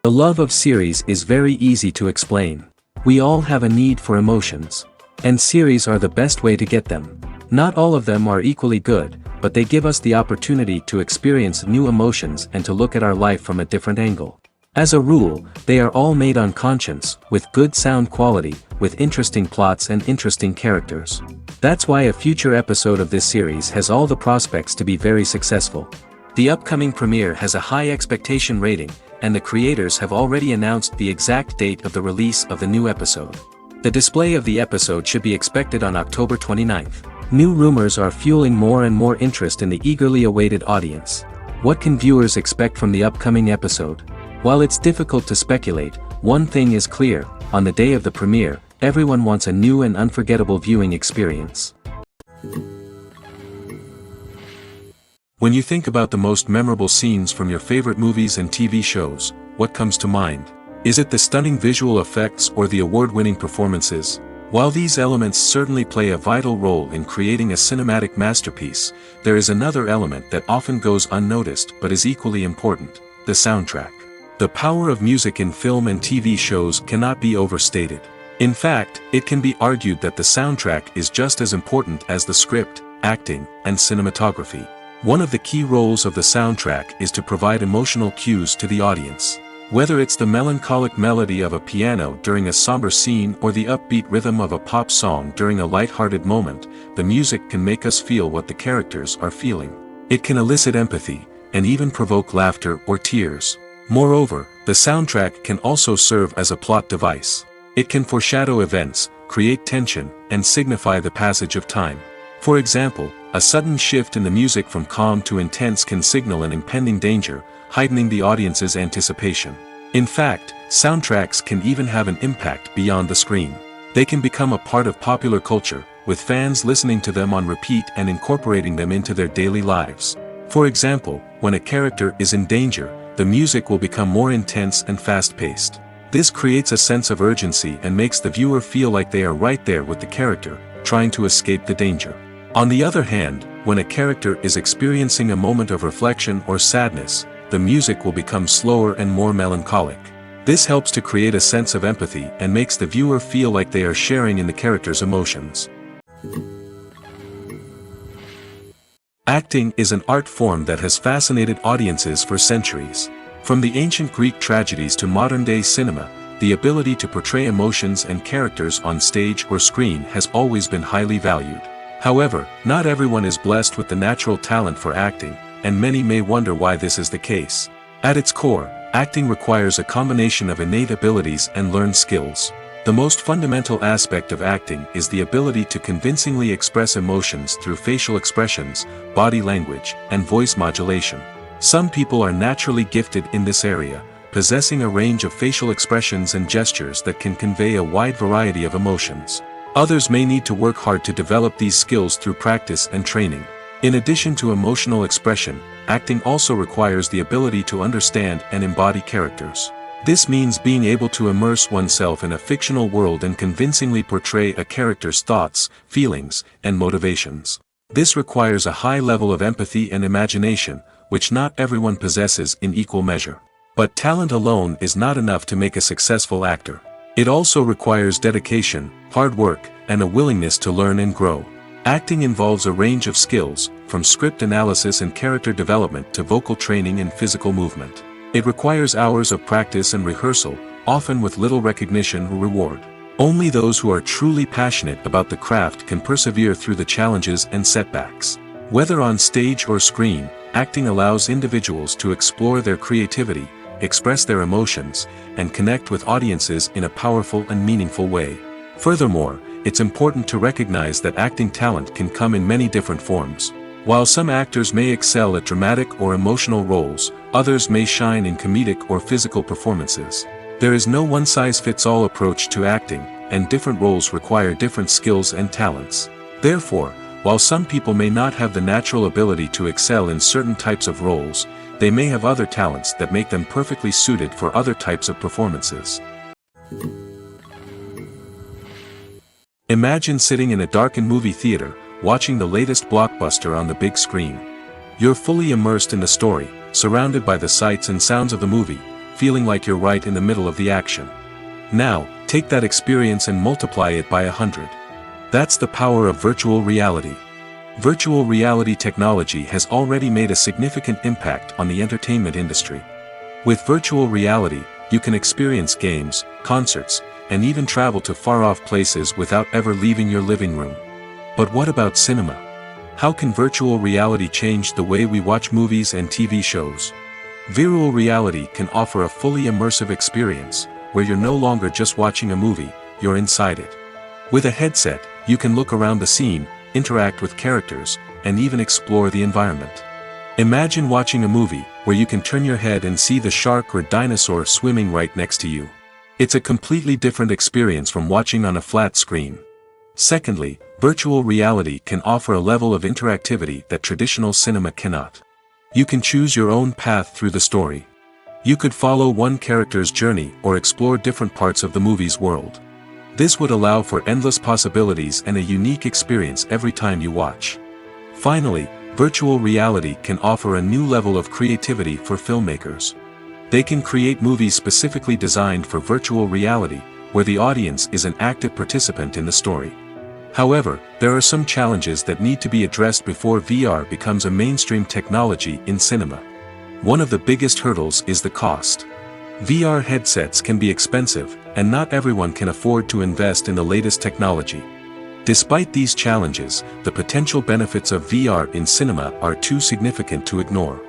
The love of series is very easy to explain. We all have a need for emotions. And series are the best way to get them. Not all of them are equally good, but they give us the opportunity to experience new emotions and to look at our life from a different angle. As a rule, they are all made on conscience, with good sound quality, with interesting plots and interesting characters. That's why a future episode of this series has all the prospects to be very successful. The upcoming premiere has a high expectation rating, and the creators have already announced the exact date of the release of the new episode. The display of the episode should be expected on October 29th. New rumors are fueling more and more interest in the eagerly awaited audience. What can viewers expect from the upcoming episode? While it's difficult to speculate, one thing is clear: on the day of the premiere, everyone wants a new and unforgettable viewing experience. When you think about the most memorable scenes from your favorite movies and TV shows, what comes to mind? Is it the stunning visual effects or the award-winning performances? While these elements certainly play a vital role in creating a cinematic masterpiece, there is another element that often goes unnoticed but is equally important: the soundtrack. The power of music in film and TV shows cannot be overstated. In fact, it can be argued that the soundtrack is just as important as the script, acting, and cinematography. One of the key roles of the soundtrack is to provide emotional cues to the audience. Whether it's the melancholic melody of a piano during a somber scene or the upbeat rhythm of a pop song during a light-hearted moment, the music can make us feel what the characters are feeling. It can elicit empathy, and even provoke laughter or tears. Moreover, the soundtrack can also serve as a plot device. It can foreshadow events, create tension, and signify the passage of time. For example, a sudden shift in the music from calm to intense can signal an impending danger, heightening the audience's anticipation. In fact, soundtracks can even have an impact beyond the screen. They can become a part of popular culture, with fans listening to them on repeat and incorporating them into their daily lives. For example, when a character is in danger, the music will become more intense and fast-paced. This creates a sense of urgency and makes the viewer feel like they are right there with the character, trying to escape the danger. On the other hand, when a character is experiencing a moment of reflection or sadness, the music will become slower and more melancholic. This helps to create a sense of empathy and makes the viewer feel like they are sharing in the character's emotions. Acting is an art form that has fascinated audiences for centuries. From the ancient Greek tragedies to modern-day cinema, the ability to portray emotions and characters on stage or screen has always been highly valued. However, not everyone is blessed with the natural talent for acting, and many may wonder why this is the case. At its core, acting requires a combination of innate abilities and learned skills. The most fundamental aspect of acting is the ability to convincingly express emotions through facial expressions, body language, and voice modulation. Some people are naturally gifted in this area, possessing a range of facial expressions and gestures that can convey a wide variety of emotions. Others may need to work hard to develop these skills through practice and training. In addition to emotional expression, acting also requires the ability to understand and embody characters. This means being able to immerse oneself in a fictional world and convincingly portray a character's thoughts, feelings, and motivations. This requires a high level of empathy and imagination, which not everyone possesses in equal measure. But talent alone is not enough to make a successful actor. It also requires dedication, hard work, and a willingness to learn and grow. Acting involves a range of skills, from script analysis and character development to vocal training and physical movement. It requires hours of practice and rehearsal, often with little recognition or reward. Only those who are truly passionate about the craft can persevere through the challenges and setbacks. Whether on stage or screen, acting allows individuals to explore their creativity, express their emotions, and connect with audiences in a powerful and meaningful way. Furthermore, it's important to recognize that acting talent can come in many different forms. While some actors may excel at dramatic or emotional roles, others may shine in comedic or physical performances. There is no one-size-fits-all approach to acting, and different roles require different skills and talents. Therefore, while some people may not have the natural ability to excel in certain types of roles, they may have other talents that make them perfectly suited for other types of performances. Imagine sitting in a darkened movie theater, watching the latest blockbuster on the big screen. You're fully immersed in the story, surrounded by the sights and sounds of the movie, feeling like you're right in the middle of the action. Now, take that experience and multiply it by 100. That's the power of virtual reality. Virtual reality technology has already made a significant impact on the entertainment industry. With virtual reality, you can experience games, concerts, and even travel to far-off places without ever leaving your living room. But what about cinema? How can virtual reality change the way we watch movies and TV shows? Virtual reality can offer a fully immersive experience, where you're no longer just watching a movie, you're inside it. With a headset, you can look around the scene, interact with characters, and even explore the environment. Imagine watching a movie, where you can turn your head and see the shark or dinosaur swimming right next to you. It's a completely different experience from watching on a flat screen. Secondly, virtual reality can offer a level of interactivity that traditional cinema cannot. You can choose your own path through the story. You could follow one character's journey or explore different parts of the movie's world. This would allow for endless possibilities and a unique experience every time you watch. Finally, virtual reality can offer a new level of creativity for filmmakers. They can create movies specifically designed for virtual reality, where the audience is an active participant in the story. However, there are some challenges that need to be addressed before VR becomes a mainstream technology in cinema. One of the biggest hurdles is the cost. VR headsets can be expensive, and not everyone can afford to invest in the latest technology. Despite these challenges, the potential benefits of VR in cinema are too significant to ignore.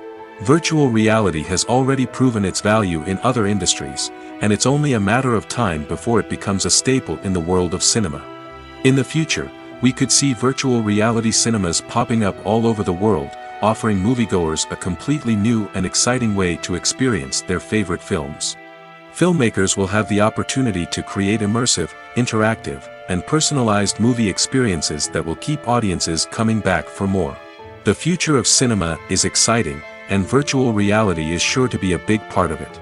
Virtual reality has already proven its value in other industries, and it's only a matter of time before it becomes a staple in the world of cinema. In the future, we could see virtual reality cinemas popping up all over the world, offering moviegoers a completely new and exciting way to experience their favorite films. Filmmakers will have the opportunity to create immersive, interactive, and personalized movie experiences that will keep audiences coming back for more. The future of cinema is exciting, and virtual reality is sure to be a big part of it.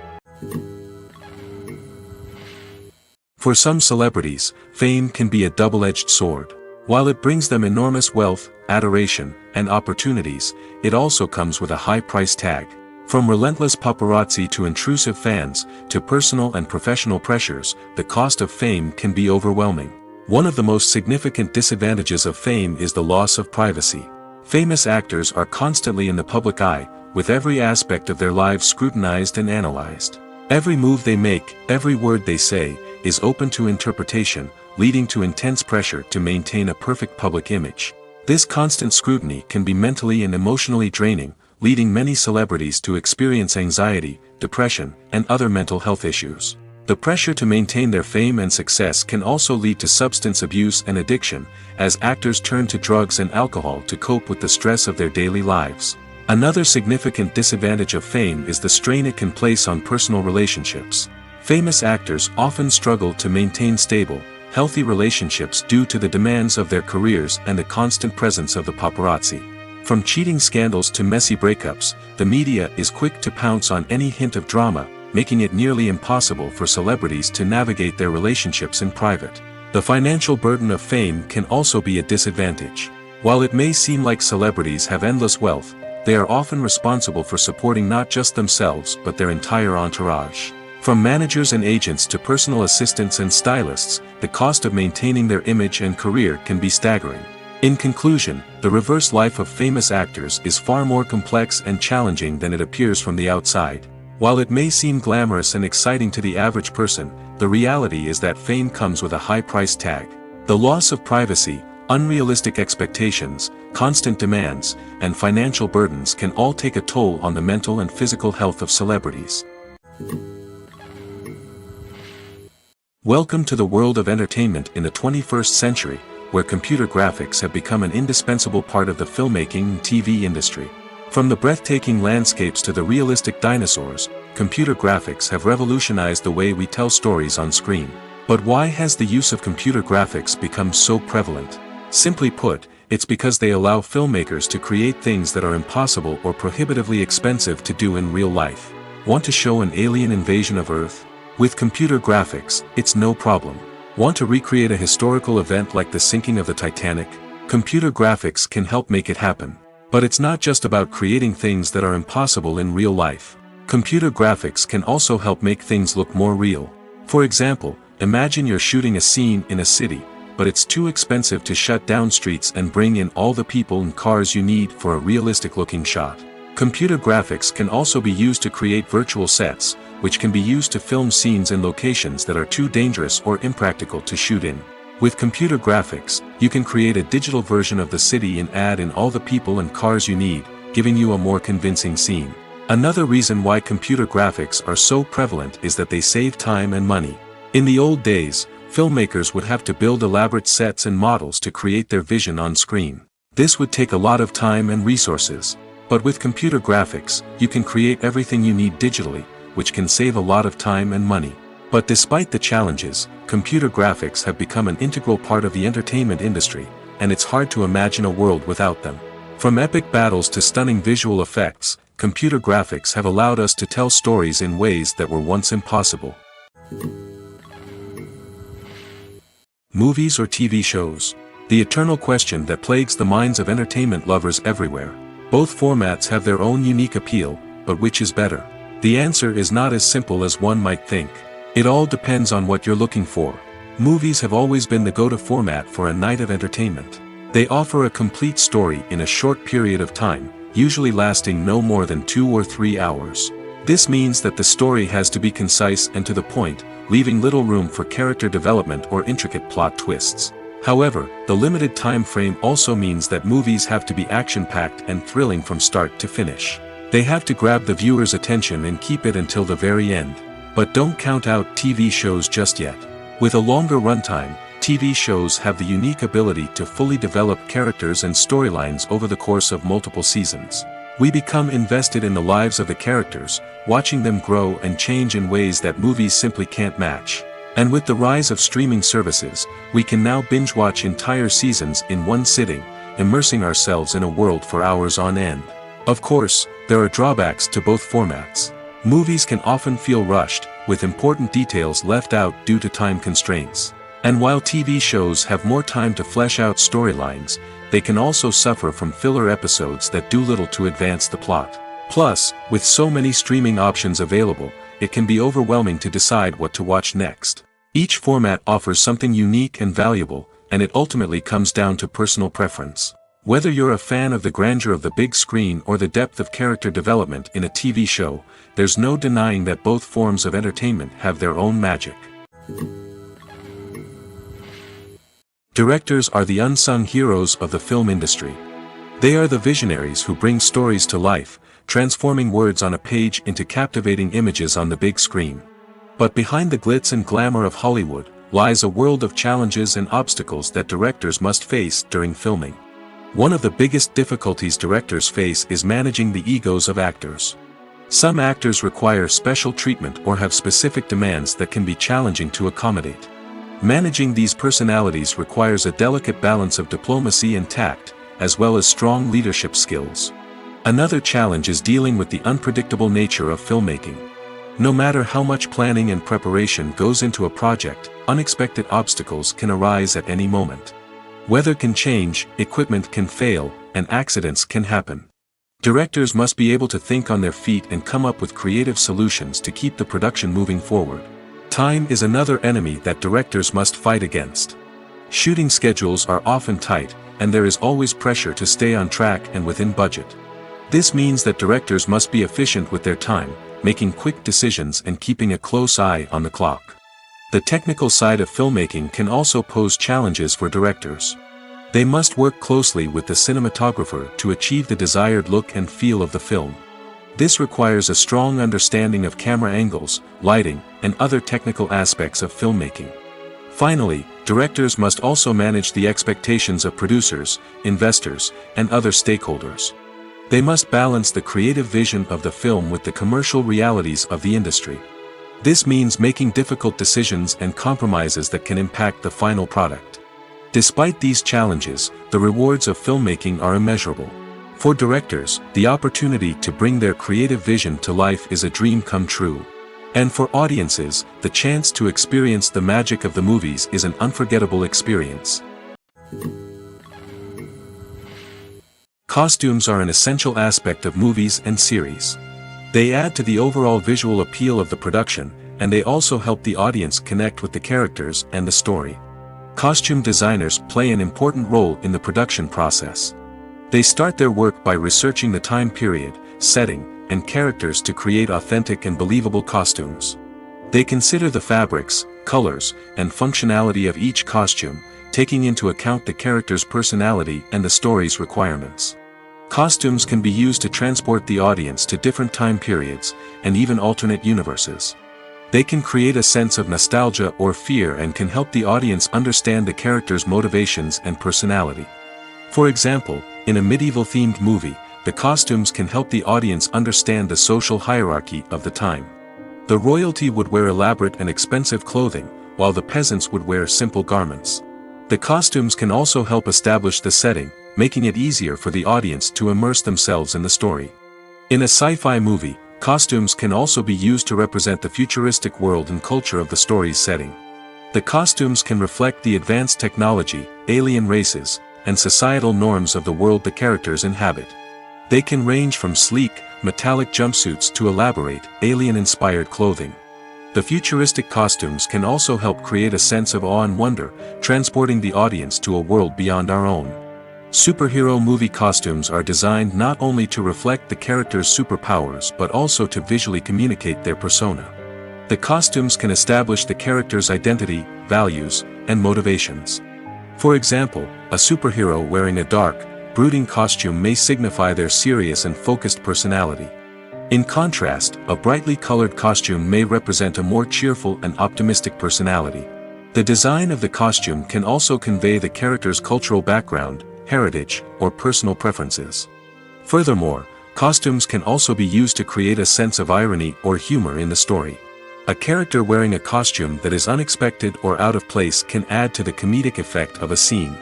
For some celebrities, fame can be a double-edged sword. While it brings them enormous wealth, adoration, and opportunities, it also comes with a high price tag. From relentless paparazzi to intrusive fans, to personal and professional pressures, the cost of fame can be overwhelming. One of the most significant disadvantages of fame is the loss of privacy. Famous actors are constantly in the public eye, with every aspect of their lives scrutinized and analyzed. Every move they make, every word they say, is open to interpretation, leading to intense pressure to maintain a perfect public image. This constant scrutiny can be mentally and emotionally draining, leading many celebrities to experience anxiety, depression, and other mental health issues. The pressure to maintain their fame and success can also lead to substance abuse and addiction, as actors turn to drugs and alcohol to cope with the stress of their daily lives. Another significant disadvantage of fame is the strain it can place on personal relationships. Famous actors often struggle to maintain stable, healthy relationships due to the demands of their careers and the constant presence of the paparazzi. From cheating scandals to messy breakups, the media is quick to pounce on any hint of drama, making it nearly impossible for celebrities to navigate their relationships in private. The financial burden of fame can also be a disadvantage. While it may seem like celebrities have endless wealth, they are often responsible for supporting not just themselves but their entire entourage. From managers and agents to personal assistants and stylists, the cost of maintaining their image and career can be staggering. In conclusion, the reverse life of famous actors is far more complex and challenging than it appears from the outside. While it may seem glamorous and exciting to the average person, the reality is that fame comes with a high price tag. The loss of privacy, unrealistic expectations, constant demands, and financial burdens can all take a toll on the mental and physical health of celebrities. Welcome to the world of entertainment in the 21st century, where computer graphics have become an indispensable part of the filmmaking and TV industry. From the breathtaking landscapes to the realistic dinosaurs, computer graphics have revolutionized the way we tell stories on screen. But why has the use of computer graphics become so prevalent? Simply put, it's because they allow filmmakers to create things that are impossible or prohibitively expensive to do in real life. Want to show an alien invasion of Earth? With computer graphics, it's no problem. Want to recreate a historical event like the sinking of the Titanic? Computer graphics can help make it happen. But it's not just about creating things that are impossible in real life. Computer graphics can also help make things look more real. For example, imagine you're shooting a scene in a city, but it's too expensive to shut down streets and bring in all the people and cars you need for a realistic-looking shot. Computer graphics can also be used to create virtual sets, which can be used to film scenes in locations that are too dangerous or impractical to shoot in. With computer graphics, you can create a digital version of the city and add in all the people and cars you need, giving you a more convincing scene. Another reason why computer graphics are so prevalent is that they save time and money. In the old days, filmmakers would have to build elaborate sets and models to create their vision on screen. This would take a lot of time and resources. But with computer graphics, you can create everything you need digitally, which can save a lot of time and money. But despite the challenges, computer graphics have become an integral part of the entertainment industry, and it's hard to imagine a world without them. From epic battles to stunning visual effects, computer graphics have allowed us to tell stories in ways that were once impossible. Movies or TV shows? The eternal question that plagues the minds of entertainment lovers everywhere. Both formats have their own unique appeal, but which is better? The answer is not as simple as one might think. It all depends on what you're looking for. Movies have always been the go-to format for a night of entertainment. They offer a complete story in a short period of time, usually lasting no more than 2 or 3 hours. This means that the story has to be concise and to the point, leaving little room for character development or intricate plot twists. However, the limited time frame also means that movies have to be action-packed and thrilling from start to finish. They have to grab the viewer's attention and keep it until the very end. But don't count out TV shows just yet. With a longer runtime, TV shows have the unique ability to fully develop characters and storylines over the course of multiple seasons. We become invested in the lives of the characters, watching them grow and change in ways that movies simply can't match. And with the rise of streaming services, we can now binge-watch entire seasons in one sitting, immersing ourselves in a world for hours on end. Of course, there are drawbacks to both formats. Movies can often feel rushed, with important details left out due to time constraints. And while TV shows have more time to flesh out storylines, they can also suffer from filler episodes that do little to advance the plot. Plus, with so many streaming options available, it can be overwhelming to decide what to watch next. Each format offers something unique and valuable, and it ultimately comes down to personal preference. Whether you're a fan of the grandeur of the big screen or the depth of character development in a TV show, there's no denying that both forms of entertainment have their own magic. Directors are the unsung heroes of the film industry. They are the visionaries who bring stories to life, transforming words on a page into captivating images on the big screen. But behind the glitz and glamour of Hollywood, lies a world of challenges and obstacles that directors must face during filming. One of the biggest difficulties directors face is managing the egos of actors. Some actors require special treatment or have specific demands that can be challenging to accommodate. Managing these personalities requires a delicate balance of diplomacy and tact, as well as strong leadership skills. Another challenge is dealing with the unpredictable nature of filmmaking. No matter how much planning and preparation goes into a project, unexpected obstacles can arise at any moment. Weather can change, equipment can fail, and accidents can happen. Directors must be able to think on their feet and come up with creative solutions to keep the production moving forward. Time is another enemy that directors must fight against. Shooting schedules are often tight, and there is always pressure to stay on track and within budget. This means that directors must be efficient with their time, making quick decisions and keeping a close eye on the clock. The technical side of filmmaking can also pose challenges for directors. They must work closely with the cinematographer to achieve the desired look and feel of the film. This requires a strong understanding of camera angles, lighting, and other technical aspects of filmmaking. Finally, directors must also manage the expectations of producers, investors, and other stakeholders. They must balance the creative vision of the film with the commercial realities of the industry. This means making difficult decisions and compromises that can impact the final product. Despite these challenges, the rewards of filmmaking are immeasurable. For directors, the opportunity to bring their creative vision to life is a dream come true. And for audiences, the chance to experience the magic of the movies is an unforgettable experience. Costumes are an essential aspect of movies and series. They add to the overall visual appeal of the production, and they also help the audience connect with the characters and the story. Costume designers play an important role in the production process. They start their work by researching the time period, setting, and characters to create authentic and believable costumes. They consider the fabrics, colors, and functionality of each costume, taking into account the character's personality and the story's requirements. Costumes can be used to transport the audience to different time periods, and even alternate universes. They can create a sense of nostalgia or fear and can help the audience understand the character's motivations and personality. For example, in a medieval-themed movie, the costumes can help the audience understand the social hierarchy of the time. The royalty would wear elaborate and expensive clothing, while the peasants would wear simple garments. The costumes can also help establish the setting, making it easier for the audience to immerse themselves in the story. In a sci-fi movie, costumes can also be used to represent the futuristic world and culture of the story's setting. The costumes can reflect the advanced technology, alien races, and societal norms of the world the characters inhabit. They can range from sleek, metallic jumpsuits to elaborate, alien-inspired clothing. The futuristic costumes can also help create a sense of awe and wonder, transporting the audience to a world beyond our own. Superhero movie costumes are designed not only to reflect the character's superpowers but also to visually communicate their persona. The costumes can establish the character's identity, values, and motivations. For example, a superhero wearing a dark, brooding costume may signify their serious and focused personality. In contrast, a brightly colored costume may represent a more cheerful and optimistic personality. The design of the costume can also convey the character's cultural background, heritage, or personal preferences. Furthermore, costumes can also be used to create a sense of irony or humor in the story. A character wearing a costume that is unexpected or out of place can add to the comedic effect of a scene.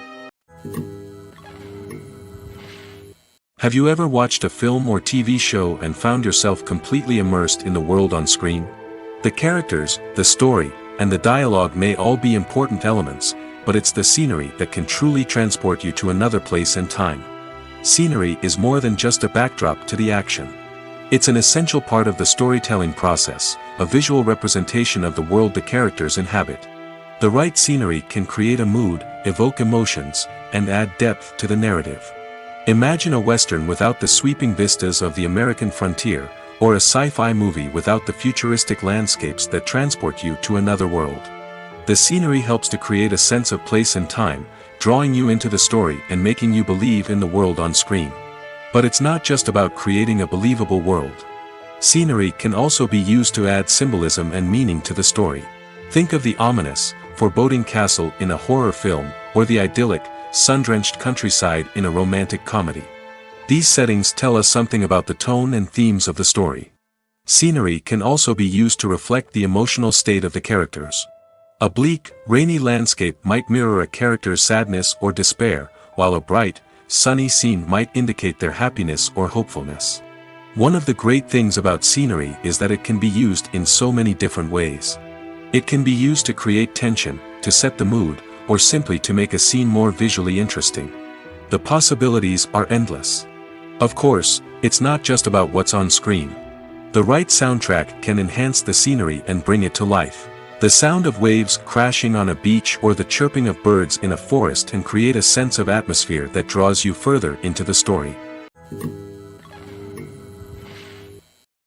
Have you ever watched a film or TV show and found yourself completely immersed in the world on screen? The characters, the story, and the dialogue may all be important elements, but it's the scenery that can truly transport you to another place and time. Scenery is more than just a backdrop to the action. It's an essential part of the storytelling process, a visual representation of the world the characters inhabit. The right scenery can create a mood, evoke emotions, and add depth to the narrative. Imagine a Western without the sweeping vistas of the American frontier, or a sci-fi movie without the futuristic landscapes that transport you to another world. The scenery helps to create a sense of place and time, drawing you into the story and making you believe in the world on screen. But it's not just about creating a believable world. Scenery can also be used to add symbolism and meaning to the story. Think of the ominous, foreboding castle in a horror film, or the idyllic, sun-drenched countryside in a romantic comedy. These settings tell us something about the tone and themes of the story. Scenery can also be used to reflect the emotional state of the characters. A bleak, rainy landscape might mirror a character's sadness or despair, while a bright, sunny scene might indicate their happiness or hopefulness. One of the great things about scenery is that it can be used in so many different ways. It can be used to create tension, to set the mood, or simply to make a scene more visually interesting. The possibilities are endless. Of course, it's not just about what's on screen. The right soundtrack can enhance the scenery and bring it to life. The sound of waves crashing on a beach or the chirping of birds in a forest can create a sense of atmosphere that draws you further into the story.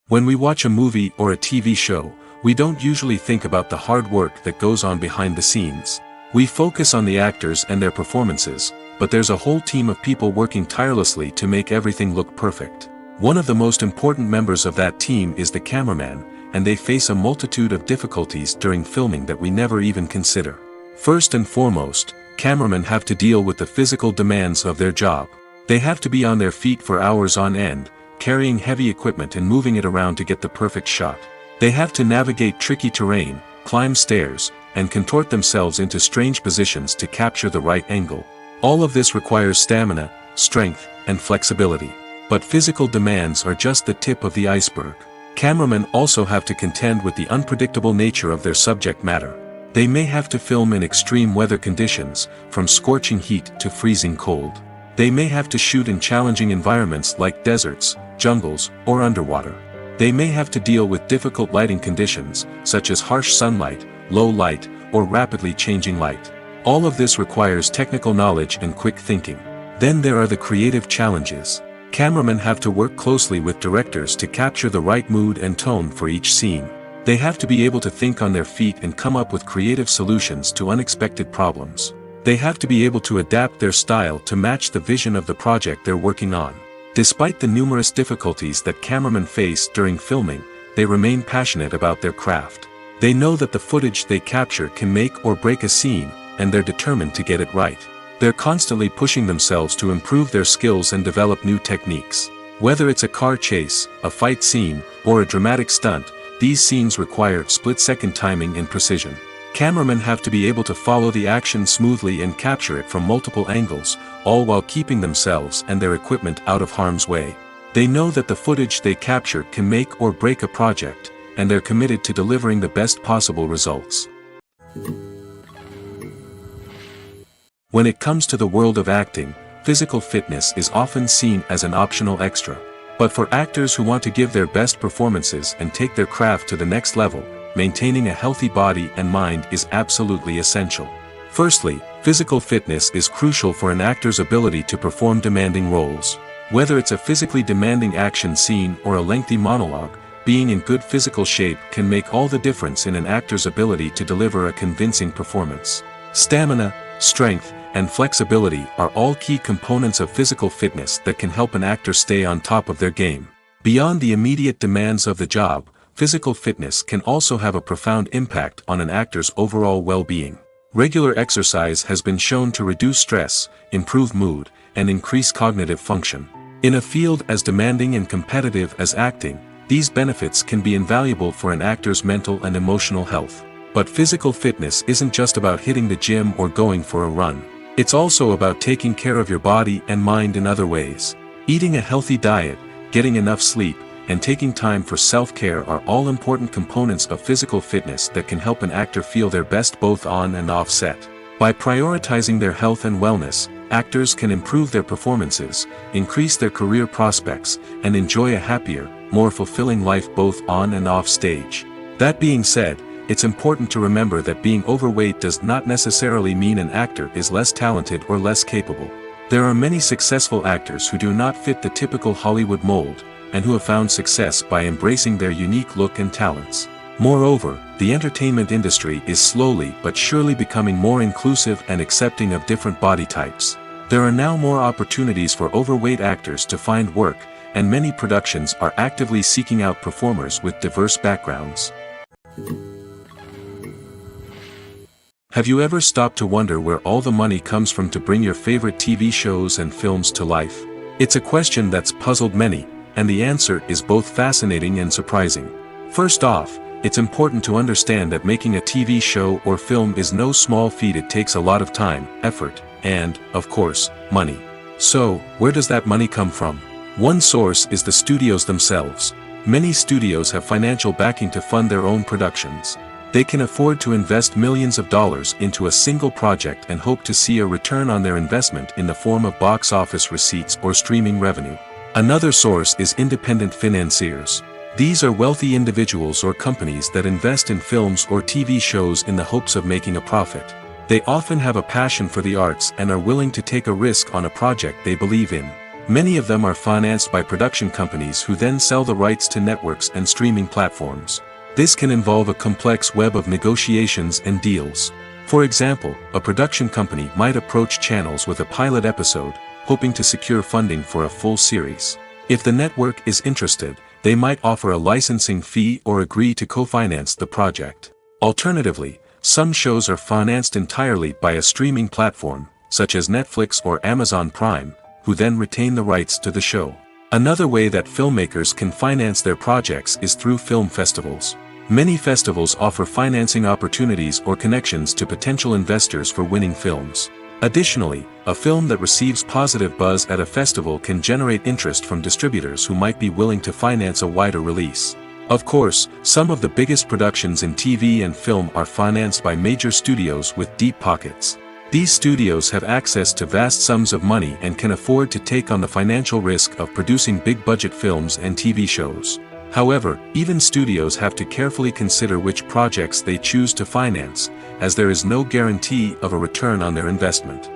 When we watch a movie or a TV show, we don't usually think about the hard work that goes on behind the scenes. We focus on the actors and their performances, but there's a whole team of people working tirelessly to make everything look perfect. One of the most important members of that team is the cameraman, and they face a multitude of difficulties during filming that we never even consider. First and foremost, cameramen have to deal with the physical demands of their job. They have to be on their feet for hours on end, carrying heavy equipment and moving it around to get the perfect shot. They have to navigate tricky terrain, climb stairs, and contort themselves into strange positions to capture the right angle. All of this requires stamina, strength, and flexibility. But physical demands are just the tip of the iceberg. Cameramen also have to contend with the unpredictable nature of their subject matter. They may have to film in extreme weather conditions, from scorching heat to freezing cold. They may have to shoot in challenging environments like deserts, jungles, or underwater. They may have to deal with difficult lighting conditions, such as harsh sunlight, low light, or rapidly changing light. All of this requires technical knowledge and quick thinking. Then there are the creative challenges. Cameramen have to work closely with directors to capture the right mood and tone for each scene. They have to be able to think on their feet and come up with creative solutions to unexpected problems. They have to be able to adapt their style to match the vision of the project they're working on. Despite the numerous difficulties that cameramen face during filming, they remain passionate about their craft. They know that the footage they capture can make or break a scene, and they're determined to get it right. They're constantly pushing themselves to improve their skills and develop new techniques. Whether it's a car chase, a fight scene, or a dramatic stunt, these scenes require split-second timing and precision. Cameramen have to be able to follow the action smoothly and capture it from multiple angles, all while keeping themselves and their equipment out of harm's way. They know that the footage they capture can make or break a project, and they're committed to delivering the best possible results. When it comes to the world of acting, physical fitness is often seen as an optional extra. But for actors who want to give their best performances and take their craft to the next level, maintaining a healthy body and mind is absolutely essential. Firstly, physical fitness is crucial for an actor's ability to perform demanding roles. Whether it's a physically demanding action scene or a lengthy monologue, being in good physical shape can make all the difference in an actor's ability to deliver a convincing performance. Stamina, strength, and flexibility are all key components of physical fitness that can help an actor stay on top of their game. Beyond the immediate demands of the job, physical fitness can also have a profound impact on an actor's overall well-being. Regular exercise has been shown to reduce stress, improve mood, and increase cognitive function. In a field as demanding and competitive as acting, these benefits can be invaluable for an actor's mental and emotional health. But physical fitness isn't just about hitting the gym or going for a run. It's also about taking care of your body and mind in other ways. Eating a healthy diet, getting enough sleep, and taking time for self-care are all important components of physical fitness that can help an actor feel their best both on and off set. By prioritizing their health and wellness, actors can improve their performances, increase their career prospects, and enjoy a happier, more fulfilling life both on and off stage. That being said, it's important to remember that being overweight does not necessarily mean an actor is less talented or less capable. There are many successful actors who do not fit the typical Hollywood mold, and who have found success by embracing their unique look and talents. Moreover, the entertainment industry is slowly but surely becoming more inclusive and accepting of different body types. There are now more opportunities for overweight actors to find work, and many productions are actively seeking out performers with diverse backgrounds. Have you ever stopped to wonder where all the money comes from to bring your favorite TV shows and films to life? It's a question that's puzzled many, and the answer is both fascinating and surprising. First off, it's important to understand that making a TV show or film is no small feat. It takes a lot of time, effort, and, of course, money. So, where does that money come from? One source is the studios themselves. Many studios have financial backing to fund their own productions. They can afford to invest millions of dollars into a single project and hope to see a return on their investment in the form of box office receipts or streaming revenue. Another source is independent financiers. These are wealthy individuals or companies that invest in films or TV shows in the hopes of making a profit. They often have a passion for the arts and are willing to take a risk on a project they believe in. Many of them are financed by production companies who then sell the rights to networks and streaming platforms. This can involve a complex web of negotiations and deals. For example, a production company might approach channels with a pilot episode, hoping to secure funding for a full series. If the network is interested, they might offer a licensing fee or agree to co-finance the project. Alternatively, some shows are financed entirely by a streaming platform, such as Netflix or Amazon Prime, who then retain the rights to the show. Another way that filmmakers can finance their projects is through film festivals. Many festivals offer financing opportunities or connections to potential investors for winning films. Additionally, a film that receives positive buzz at a festival can generate interest from distributors who might be willing to finance a wider release. Of course, some of the biggest productions in TV and film are financed by major studios with deep pockets. These studios have access to vast sums of money and can afford to take on the financial risk of producing big-budget films and TV shows. However, even studios have to carefully consider which projects they choose to finance, as there is no guarantee of a return on their investment.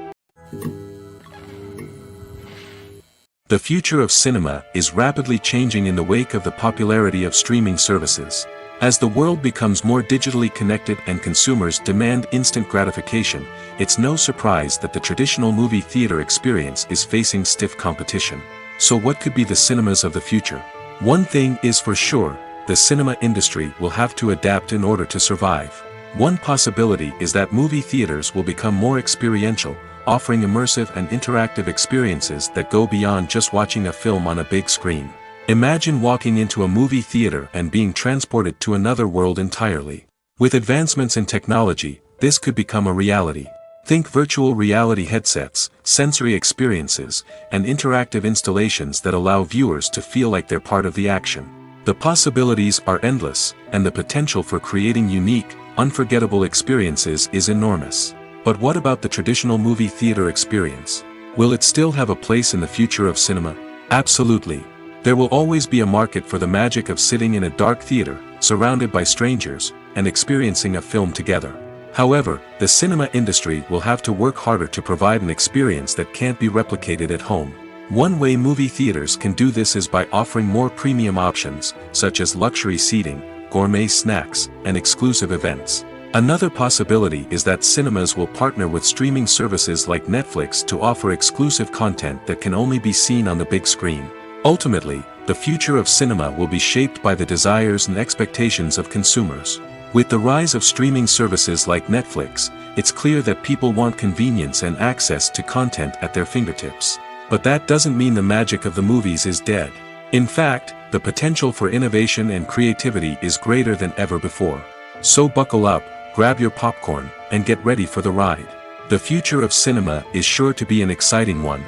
The future of cinema is rapidly changing in the wake of the popularity of streaming services. As the world becomes more digitally connected and consumers demand instant gratification, it's no surprise that the traditional movie theater experience is facing stiff competition. So what could be the cinemas of the future? One thing is for sure, the cinema industry will have to adapt in order to survive. One possibility is that movie theaters will become more experiential, offering immersive and interactive experiences that go beyond just watching a film on a big screen. Imagine walking into a movie theater and being transported to another world entirely. With advancements in technology, this could become a reality. Think virtual reality headsets, sensory experiences, and interactive installations that allow viewers to feel like they're part of the action. The possibilities are endless, and the potential for creating unique, unforgettable experiences is enormous. But what about the traditional movie theater experience? Will it still have a place in the future of cinema? Absolutely. There will always be a market for the magic of sitting in a dark theater, surrounded by strangers, and experiencing a film together. However, the cinema industry will have to work harder to provide an experience that can't be replicated at home. One way movie theaters can do this is by offering more premium options, such as luxury seating, gourmet snacks, and exclusive events. Another possibility is that cinemas will partner with streaming services like Netflix to offer exclusive content that can only be seen on the big screen. Ultimately, the future of cinema will be shaped by the desires and expectations of consumers. With the rise of streaming services like Netflix, it's clear that people want convenience and access to content at their fingertips. But that doesn't mean the magic of the movies is dead. In fact, the potential for innovation and creativity is greater than ever before. So buckle up, grab your popcorn, and get ready for the ride. The future of cinema is sure to be an exciting one.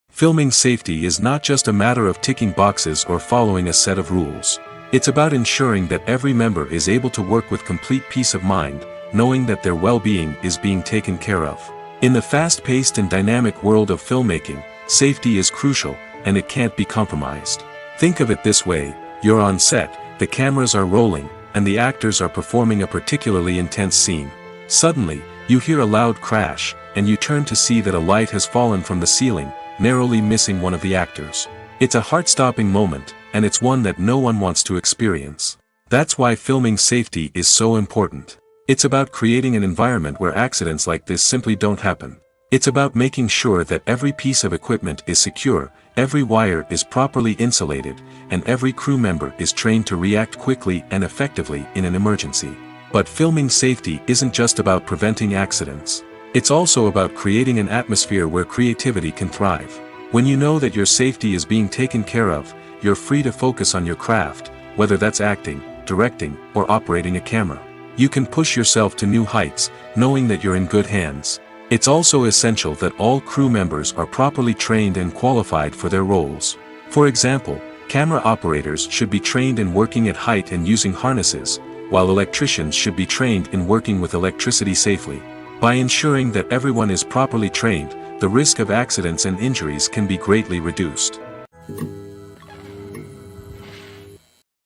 Filming safety is not just a matter of ticking boxes or following a set of rules. It's about ensuring that every member is able to work with complete peace of mind, knowing that their well-being is being taken care of. In the fast-paced and dynamic world of filmmaking, safety is crucial, and it can't be compromised. Think of it this way: you're on set, the cameras are rolling, and the actors are performing a particularly intense scene. Suddenly, you hear a loud crash, and you turn to see that a light has fallen from the ceiling, narrowly missing one of the actors. It's a heart-stopping moment, and it's one that no one wants to experience. That's why filming safety is so important. It's about creating an environment where accidents like this simply don't happen. It's about making sure that every piece of equipment is secure, every wire is properly insulated, and every crew member is trained to react quickly and effectively in an emergency. But filming safety isn't just about preventing accidents. It's also about creating an atmosphere where creativity can thrive. When you know that your safety is being taken care of, you're free to focus on your craft, whether that's acting, directing, or operating a camera. You can push yourself to new heights, knowing that you're in good hands. It's also essential that all crew members are properly trained and qualified for their roles. For example, camera operators should be trained in working at height and using harnesses, while electricians should be trained in working with electricity safely. By ensuring that everyone is properly trained, the risk of accidents and injuries can be greatly reduced.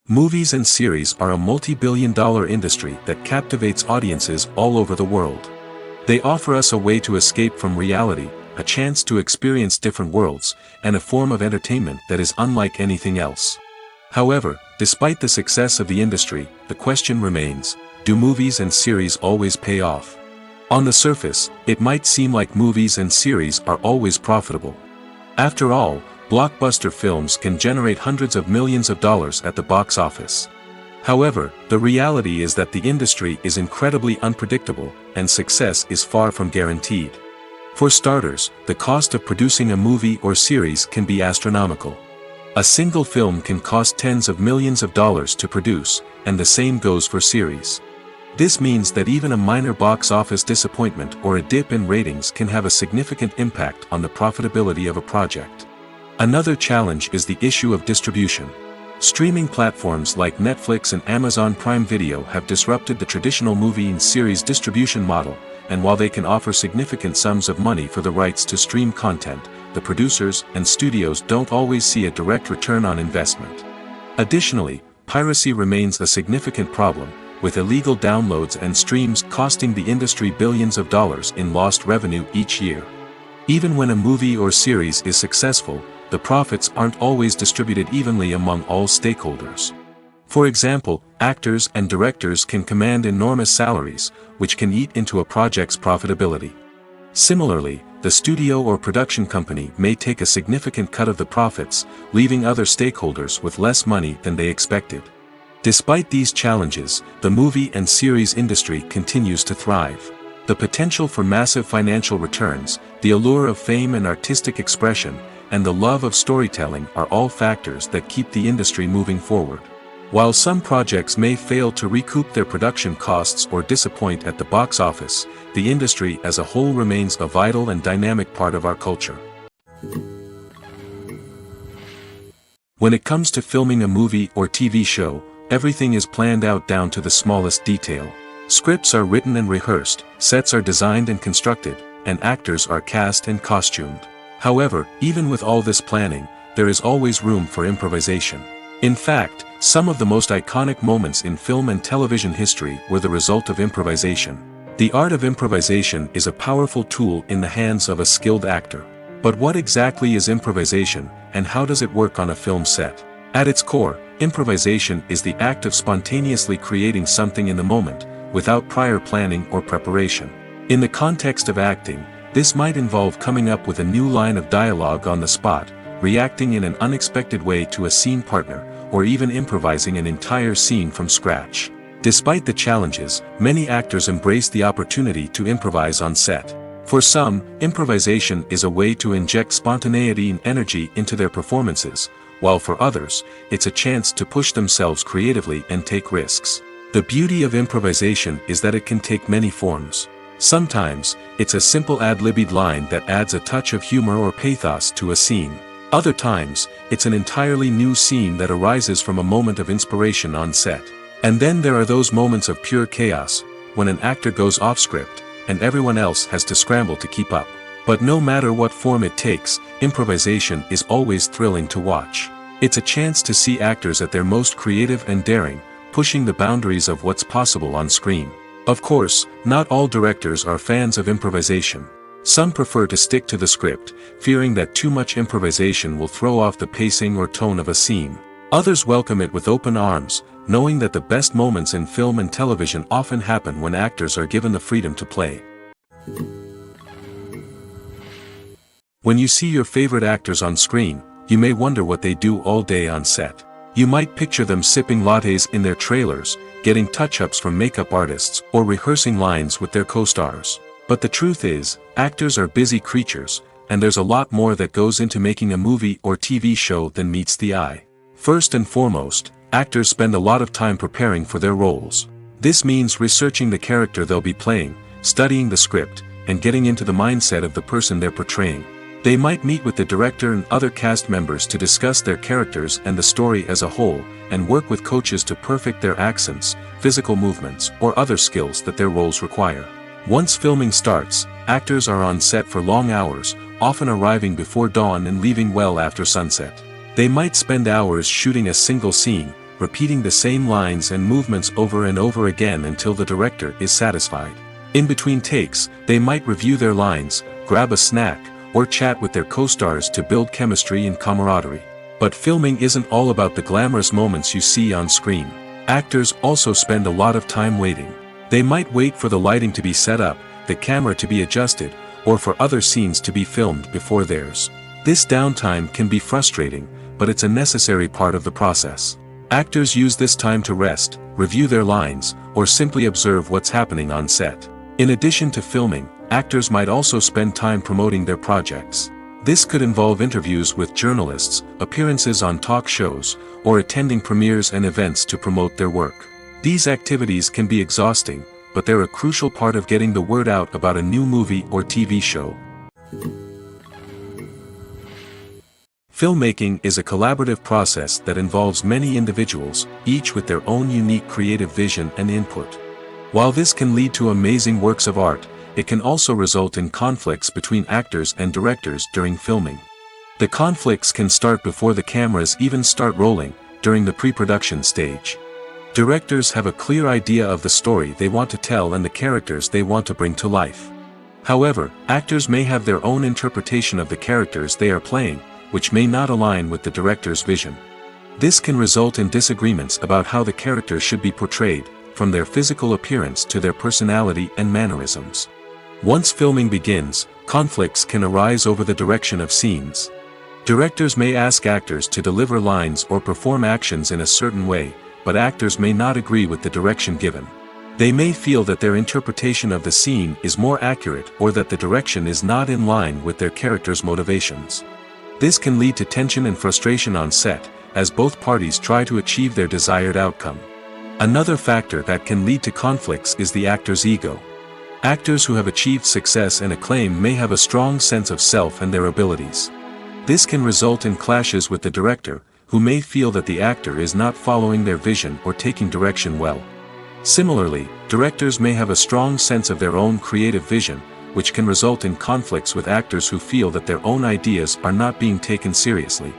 Movies and series are a multi-billion-dollar industry that captivates audiences all over the world. They offer us a way to escape from reality, a chance to experience different worlds, and a form of entertainment that is unlike anything else. However, despite the success of the industry, the question remains: do movies and series always pay off? On the surface, it might seem like movies and series are always profitable. After all, blockbuster films can generate hundreds of millions of dollars at the box office. However, the reality is that the industry is incredibly unpredictable, and success is far from guaranteed. For starters, the cost of producing a movie or series can be astronomical. A single film can cost tens of millions of dollars to produce, and the same goes for series. This means that even a minor box office disappointment or a dip in ratings can have a significant impact on the profitability of a project. Another challenge is the issue of distribution. Streaming platforms like Netflix and Amazon Prime Video have disrupted the traditional movie and series distribution model, and while they can offer significant sums of money for the rights to stream content, the producers and studios don't always see a direct return on investment. Additionally, piracy remains a significant problem, with illegal downloads and streams costing the industry billions of dollars in lost revenue each year. Even when a movie or series is successful, the profits aren't always distributed evenly among all stakeholders. For example, actors and directors can command enormous salaries, which can eat into a project's profitability. Similarly, the studio or production company may take a significant cut of the profits, leaving other stakeholders with less money than they expected. Despite these challenges, the movie and series industry continues to thrive. The potential for massive financial returns, the allure of fame and artistic expression, and the love of storytelling are all factors that keep the industry moving forward. While some projects may fail to recoup their production costs or disappoint at the box office, the industry as a whole remains a vital and dynamic part of our culture. When it comes to filming a movie or TV show, everything is planned out down to the smallest detail. Scripts are written and rehearsed, sets are designed and constructed, and actors are cast and costumed. However, even with all this planning, there is always room for improvisation. In fact, some of the most iconic moments in film and television history were the result of improvisation. The art of improvisation is a powerful tool in the hands of a skilled actor. But what exactly is improvisation, and how does it work on a film set? At its core, improvisation is the act of spontaneously creating something in the moment, without prior planning or preparation. In the context of acting, this might involve coming up with a new line of dialogue on the spot, reacting in an unexpected way to a scene partner, or even improvising an entire scene from scratch. Despite the challenges, many actors embrace the opportunity to improvise on set. For some, improvisation is a way to inject spontaneity and energy into their performances, while for others, it's a chance to push themselves creatively and take risks. The beauty of improvisation is that it can take many forms. Sometimes, it's a simple ad-libbed line that adds a touch of humor or pathos to a scene. Other times, it's an entirely new scene that arises from a moment of inspiration on set. And then there are those moments of pure chaos, when an actor goes off script, and everyone else has to scramble to keep up. But no matter what form it takes, improvisation is always thrilling to watch. It's a chance to see actors at their most creative and daring, pushing the boundaries of what's possible on screen. Of course, not all directors are fans of improvisation. Some prefer to stick to the script, fearing that too much improvisation will throw off the pacing or tone of a scene. Others welcome it with open arms, knowing that the best moments in film and television often happen when actors are given the freedom to play. When you see your favorite actors on screen, you may wonder what they do all day on set. You might picture them sipping lattes in their trailers, getting touch-ups from makeup artists, or rehearsing lines with their co-stars. But the truth is, actors are busy creatures, and there's a lot more that goes into making a movie or TV show than meets the eye. First and foremost, actors spend a lot of time preparing for their roles. This means researching the character they'll be playing, studying the script, and getting into the mindset of the person they're portraying. They might meet with the director and other cast members to discuss their characters and the story as a whole, and work with coaches to perfect their accents, physical movements, or other skills that their roles require. Once filming starts, actors are on set for long hours, often arriving before dawn and leaving well after sunset. They might spend hours shooting a single scene, repeating the same lines and movements over and over again until the director is satisfied. In between takes, they might review their lines, grab a snack, or chat with their co-stars to build chemistry and camaraderie. But filming isn't all about the glamorous moments you see on screen. Actors also spend a lot of time waiting. They might wait for the lighting to be set up, the camera to be adjusted, or for other scenes to be filmed before theirs. This downtime can be frustrating, but it's a necessary part of the process. Actors use this time to rest, review their lines, or simply observe what's happening on set. In addition to filming, actors might also spend time promoting their projects. This could involve interviews with journalists, appearances on talk shows, or attending premieres and events to promote their work. These activities can be exhausting, but they're a crucial part of getting the word out about a new movie or TV show. Filmmaking is a collaborative process that involves many individuals, each with their own unique creative vision and input. While this can lead to amazing works of art, it can also result in conflicts between actors and directors during filming. The conflicts can start before the cameras even start rolling, during the pre-production stage. Directors have a clear idea of the story they want to tell and the characters they want to bring to life. However, actors may have their own interpretation of the characters they are playing, which may not align with the director's vision. This can result in disagreements about how the characters should be portrayed, from their physical appearance to their personality and mannerisms. Once filming begins, conflicts can arise over the direction of scenes. Directors may ask actors to deliver lines or perform actions in a certain way, but actors may not agree with the direction given. They may feel that their interpretation of the scene is more accurate or that the direction is not in line with their character's motivations. This can lead to tension and frustration on set, as both parties try to achieve their desired outcome. Another factor that can lead to conflicts is the actor's ego. Actors who have achieved success and acclaim may have a strong sense of self and their abilities. This can result in clashes with the director, who may feel that the actor is not following their vision or taking direction well. Similarly, directors may have a strong sense of their own creative vision, which can result in conflicts with actors who feel that their own ideas are not being taken seriously.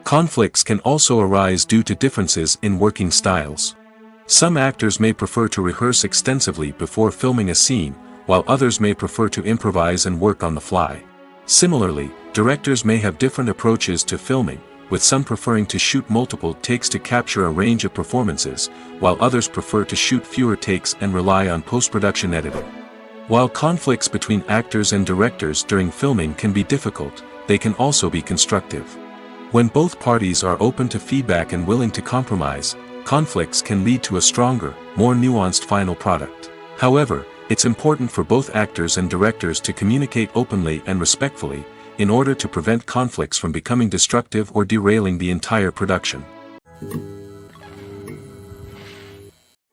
Conflicts can also arise due to differences in working styles. Some actors may prefer to rehearse extensively before filming a scene, while others may prefer to improvise and work on the fly. Similarly, directors may have different approaches to filming, with some preferring to shoot multiple takes to capture a range of performances, while others prefer to shoot fewer takes and rely on post-production editing. While conflicts between actors and directors during filming can be difficult, they can also be constructive. When both parties are open to feedback and willing to compromise, conflicts can lead to a stronger, more nuanced final product. However, it's important for both actors and directors to communicate openly and respectfully, in order to prevent conflicts from becoming destructive or derailing the entire production.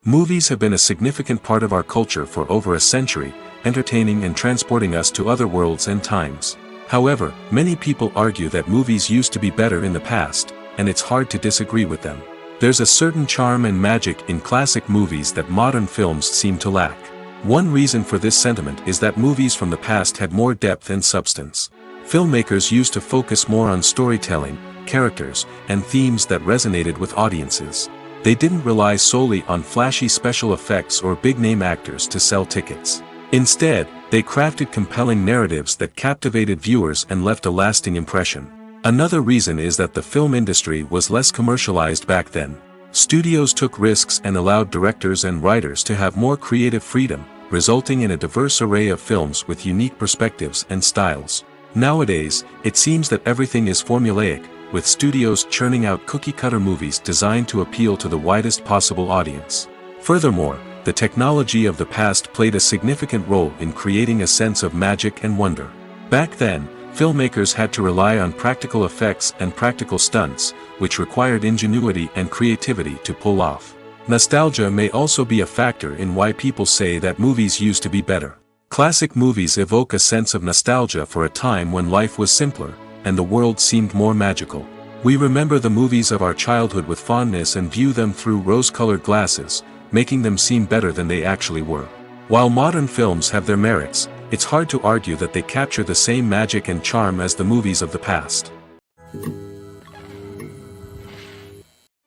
Movies have been a significant part of our culture for over a century, entertaining and transporting us to other worlds and times. However, many people argue that movies used to be better in the past, and it's hard to disagree with them. There's a certain charm and magic in classic movies that modern films seem to lack. One reason for this sentiment is that movies from the past had more depth and substance. Filmmakers used to focus more on storytelling, characters, and themes that resonated with audiences. They didn't rely solely on flashy special effects or big-name actors to sell tickets. Instead, they crafted compelling narratives that captivated viewers and left a lasting impression. Another reason is that the film industry was less commercialized back then. Studios took risks and allowed directors and writers to have more creative freedom, resulting in a diverse array of films with unique perspectives and styles. Nowadays, it seems that everything is formulaic, with studios churning out cookie-cutter movies designed to appeal to the widest possible audience. Furthermore, the technology of the past played a significant role in creating a sense of magic and wonder. Back then, filmmakers had to rely on practical effects and practical stunts, which required ingenuity and creativity to pull off. Nostalgia may also be a factor in why people say that movies used to be better. Classic movies evoke a sense of nostalgia for a time when life was simpler, and the world seemed more magical. We remember the movies of our childhood with fondness and view them through rose-colored glasses, making them seem better than they actually were. While modern films have their merits, it's hard to argue that they capture the same magic and charm as the movies of the past.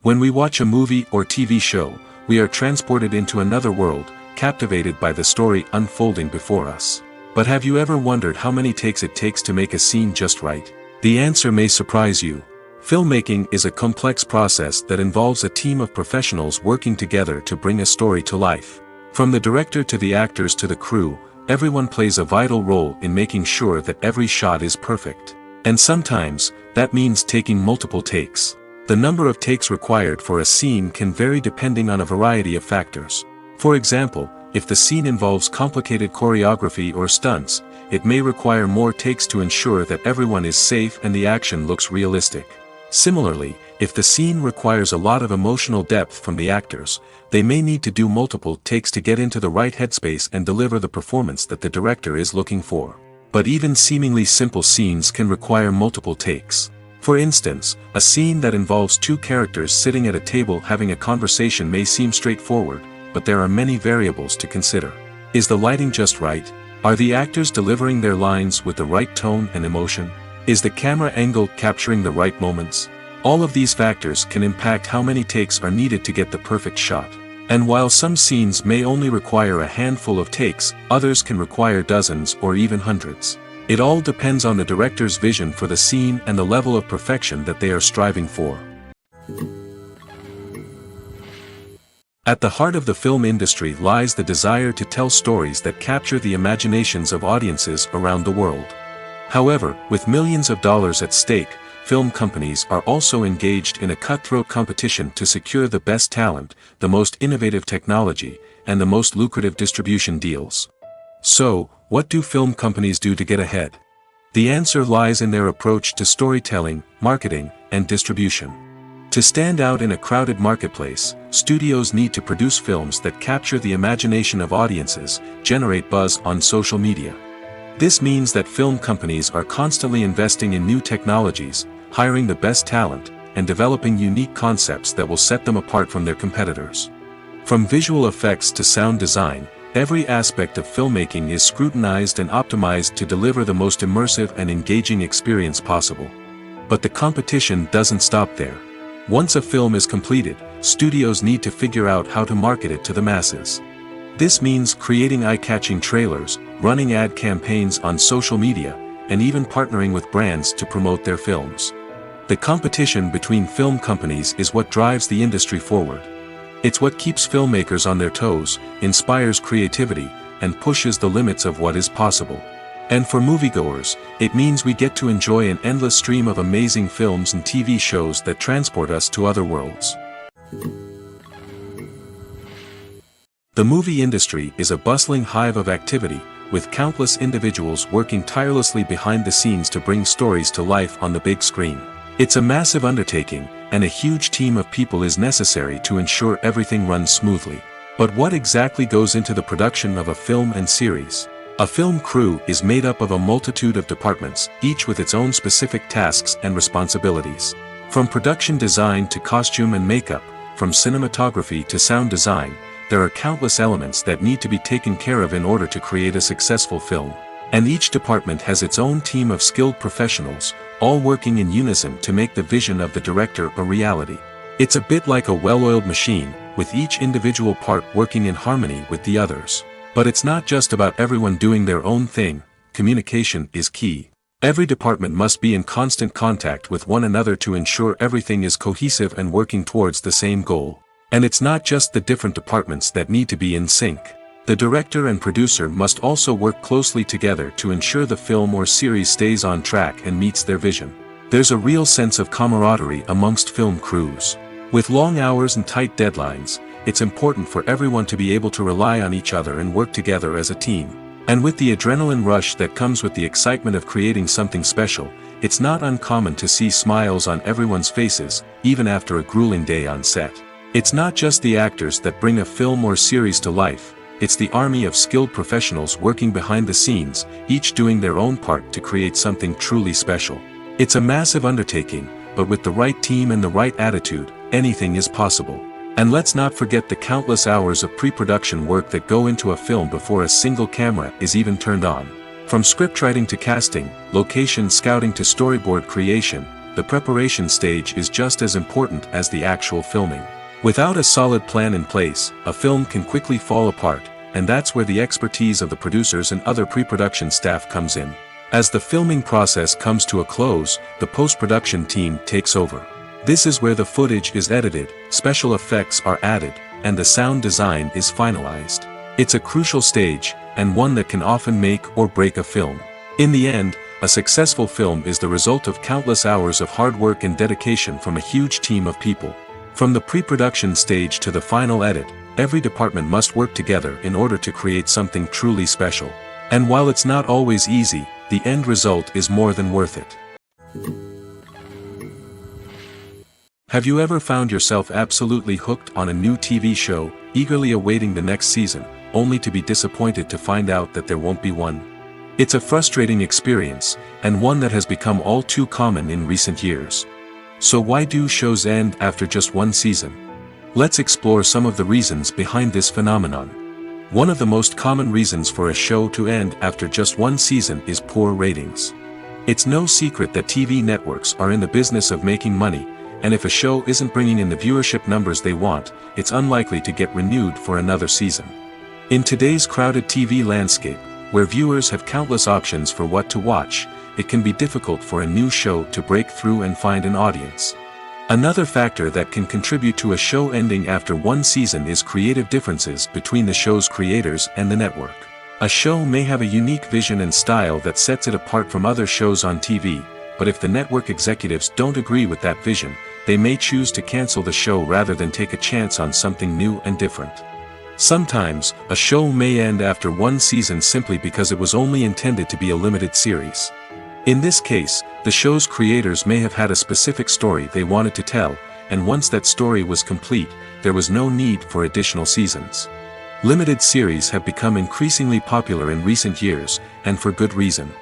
When we watch a movie or TV show, we are transported into another world, captivated by the story unfolding before us. But have you ever wondered how many takes it takes to make a scene just right? The answer may surprise you. Filmmaking is a complex process that involves a team of professionals working together to bring a story to life. From the director to the actors to the crew, everyone plays a vital role in making sure that every shot is perfect. And sometimes, that means taking multiple takes. The number of takes required for a scene can vary depending on a variety of factors. For example, if the scene involves complicated choreography or stunts, it may require more takes to ensure that everyone is safe and the action looks realistic. Similarly, if the scene requires a lot of emotional depth from the actors, they may need to do multiple takes to get into the right headspace and deliver the performance that the director is looking for. But even seemingly simple scenes can require multiple takes. For instance, a scene that involves two characters sitting at a table having a conversation may seem straightforward, but there are many variables to consider. Is the lighting just right? Are the actors delivering their lines with the right tone and emotion? Is the camera angle capturing the right moments? All of these factors can impact how many takes are needed to get the perfect shot. And while some scenes may only require a handful of takes, others can require dozens or even hundreds. It all depends on the director's vision for the scene and the level of perfection that they are striving for. At the heart of the film industry lies the desire to tell stories that capture the imaginations of audiences around the world. However, with millions of dollars at stake, film companies are also engaged in a cutthroat competition to secure the best talent, the most innovative technology, and the most lucrative distribution deals. So, what do film companies do to get ahead? The answer lies in their approach to storytelling, marketing, and distribution. To stand out in a crowded marketplace, studios need to produce films that capture the imagination of audiences, generate buzz on social media. This means that film companies are constantly investing in new technologies, hiring the best talent, and developing unique concepts that will set them apart from their competitors. From visual effects to sound design, every aspect of filmmaking is scrutinized and optimized to deliver the most immersive and engaging experience possible. But the competition doesn't stop there. Once a film is completed, studios need to figure out how to market it to the masses. This means creating eye-catching trailers, running ad campaigns on social media, and even partnering with brands to promote their films. The competition between film companies is what drives the industry forward. It's what keeps filmmakers on their toes, inspires creativity, and pushes the limits of what is possible. And for moviegoers, it means we get to enjoy an endless stream of amazing films and TV shows that transport us to other worlds. The movie industry is a bustling hive of activity, with countless individuals working tirelessly behind the scenes to bring stories to life on the big screen. It's a massive undertaking, and a huge team of people is necessary to ensure everything runs smoothly. But what exactly goes into the production of a film and series? A film crew is made up of a multitude of departments, each with its own specific tasks and responsibilities. From production design to costume and makeup, from cinematography to sound design, there are countless elements that need to be taken care of in order to create a successful film. And each department has its own team of skilled professionals, all working in unison to make the vision of the director a reality. It's a bit like a well-oiled machine, with each individual part working in harmony with the others. But it's not just about everyone doing their own thing. Communication is key. Every department must be in constant contact with one another to ensure everything is cohesive and working towards the same goal. And it's not just the different departments that need to be in sync. The director and producer must also work closely together to ensure the film or series stays on track and meets their vision. There's a real sense of camaraderie amongst film crews. With long hours and tight deadlines, it's important for everyone to be able to rely on each other and work together as a team. And with the adrenaline rush that comes with the excitement of creating something special, it's not uncommon to see smiles on everyone's faces, even after a grueling day on set. It's not just the actors that bring a film or series to life, it's the army of skilled professionals working behind the scenes, each doing their own part to create something truly special. It's a massive undertaking, but with the right team and the right attitude, anything is possible. And let's not forget the countless hours of pre-production work that go into a film before a single camera is even turned on. From scriptwriting to casting, location scouting to storyboard creation, the preparation stage is just as important as the actual filming. Without a solid plan in place, a film can quickly fall apart, and that's where the expertise of the producers and other pre-production staff comes in. As the filming process comes to a close, the post-production team takes over. This is where the footage is edited, special effects are added, and the sound design is finalized. It's a crucial stage, and one that can often make or break a film. In the end, a successful film is the result of countless hours of hard work and dedication from a huge team of people. From the pre-production stage to the final edit, every department must work together in order to create something truly special. And while it's not always easy, the end result is more than worth it. Have you ever found yourself absolutely hooked on a new TV show, eagerly awaiting the next season, only to be disappointed to find out that there won't be one? It's a frustrating experience, and one that has become all too common in recent years. So why do shows end after just one season? Let's explore some of the reasons behind this phenomenon. One of the most common reasons for a show to end after just one season is poor ratings. It's no secret that TV networks are in the business of making money, and if a show isn't bringing in the viewership numbers they want, it's unlikely to get renewed for another season. In today's crowded TV landscape, where viewers have countless options for what to watch, it can be difficult for a new show to break through and find an audience. Another factor that can contribute to a show ending after one season is creative differences between the show's creators and the network. A show may have a unique vision and style that sets it apart from other shows on TV, but if the network executives don't agree with that vision, they may choose to cancel the show rather than take a chance on something new and different. Sometimes, a show may end after one season simply because it was only intended to be a limited series. In this case, the show's creators may have had a specific story they wanted to tell, and once that story was complete, there was no need for additional seasons. Limited series have become increasingly popular in recent years, and for good reason.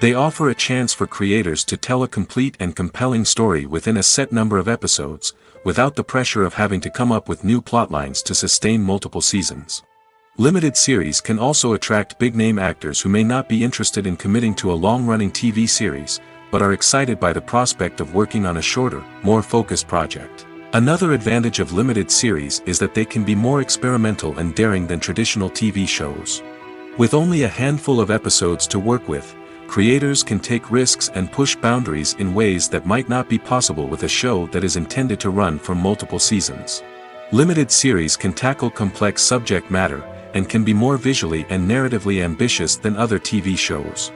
They offer a chance for creators to tell a complete and compelling story within a set number of episodes, without the pressure of having to come up with new plotlines to sustain multiple seasons. Limited series can also attract big-name actors who may not be interested in committing to a long-running TV series, but are excited by the prospect of working on a shorter, more focused project. Another advantage of limited series is that they can be more experimental and daring than traditional TV shows. With only a handful of episodes to work with, creators can take risks and push boundaries in ways that might not be possible with a show that is intended to run for multiple seasons. Limited series can tackle complex subject matter, and can be more visually and narratively ambitious than other TV shows.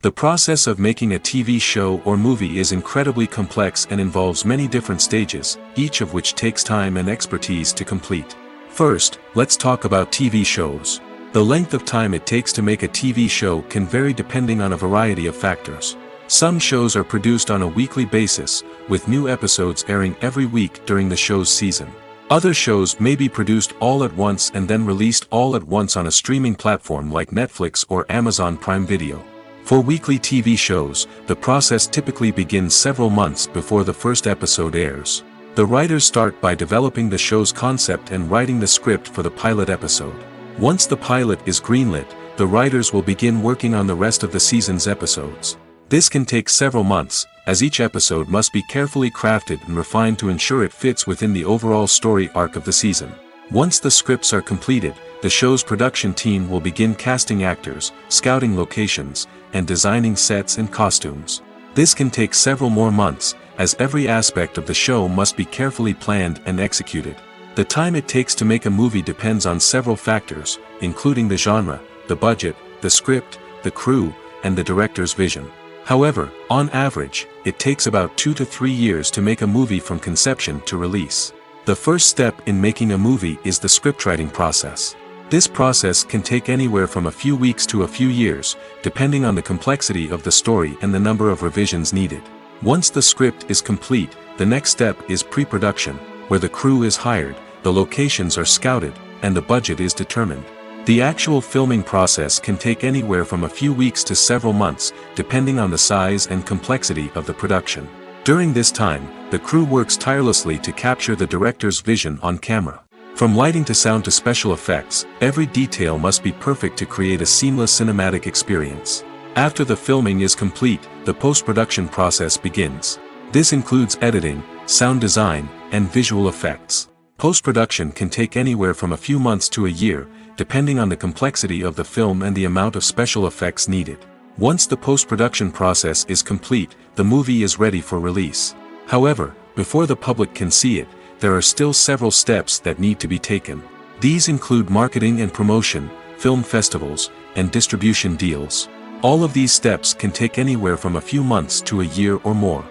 The process of making a TV show or movie is incredibly complex and involves many different stages, each of which takes time and expertise to complete. First, let's talk about TV shows. The length of time it takes to make a TV show can vary depending on a variety of factors. Some shows are produced on a weekly basis, with new episodes airing every week during the show's season. Other shows may be produced all at once and then released all at once on a streaming platform like Netflix or Amazon Prime Video. For weekly TV shows, the process typically begins several months before the first episode airs. The writers start by developing the show's concept and writing the script for the pilot episode. Once the pilot is greenlit, the writers will begin working on the rest of the season's episodes. This can take several months, as each episode must be carefully crafted and refined to ensure it fits within the overall story arc of the season. Once the scripts are completed, the show's production team will begin casting actors, scouting locations, and designing sets and costumes. This can take several more months, as every aspect of the show must be carefully planned and executed. The time it takes to make a movie depends on several factors, including the genre, the budget, the script, the crew, and the director's vision. However, on average, it takes about 2 to 3 years to make a movie from conception to release. The first step in making a movie is the scriptwriting process. This process can take anywhere from a few weeks to a few years, depending on the complexity of the story and the number of revisions needed. Once the script is complete, the next step is pre-production, where the crew is hired, the locations are scouted, and the budget is determined. The actual filming process can take anywhere from a few weeks to several months, depending on the size and complexity of the production. During this time, the crew works tirelessly to capture the director's vision on camera. From lighting to sound to special effects, every detail must be perfect to create a seamless cinematic experience. After the filming is complete, the post-production process begins. This includes editing, sound design, and visual effects. Post-production can take anywhere from a few months to a year, depending on the complexity of the film and the amount of special effects needed. Once the post-production process is complete, the movie is ready for release. However, before the public can see it, there are still several steps that need to be taken. These include marketing and promotion, film festivals, and distribution deals. All of these steps can take anywhere from a few months to a year or more.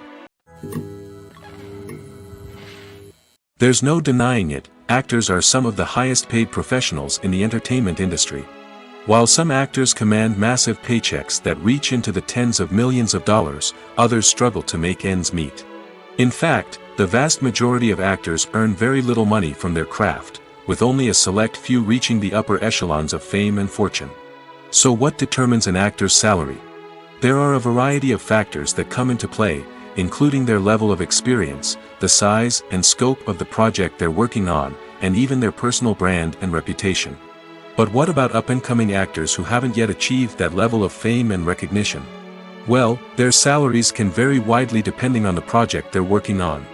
There's no denying it, actors are some of the highest paid professionals in the entertainment industry. While some actors command massive paychecks that reach into the tens of millions of dollars, others struggle to make ends meet. In fact, the vast majority of actors earn very little money from their craft, with only a select few reaching the upper echelons of fame and fortune. So what determines an actor's salary? There are a variety of factors that come into play, including their level of experience, the size and scope of the project they're working on, and even their personal brand and reputation. But what about up-and-coming actors who haven't yet achieved that level of fame and recognition? Well, their salaries can vary widely depending on the project they're working on.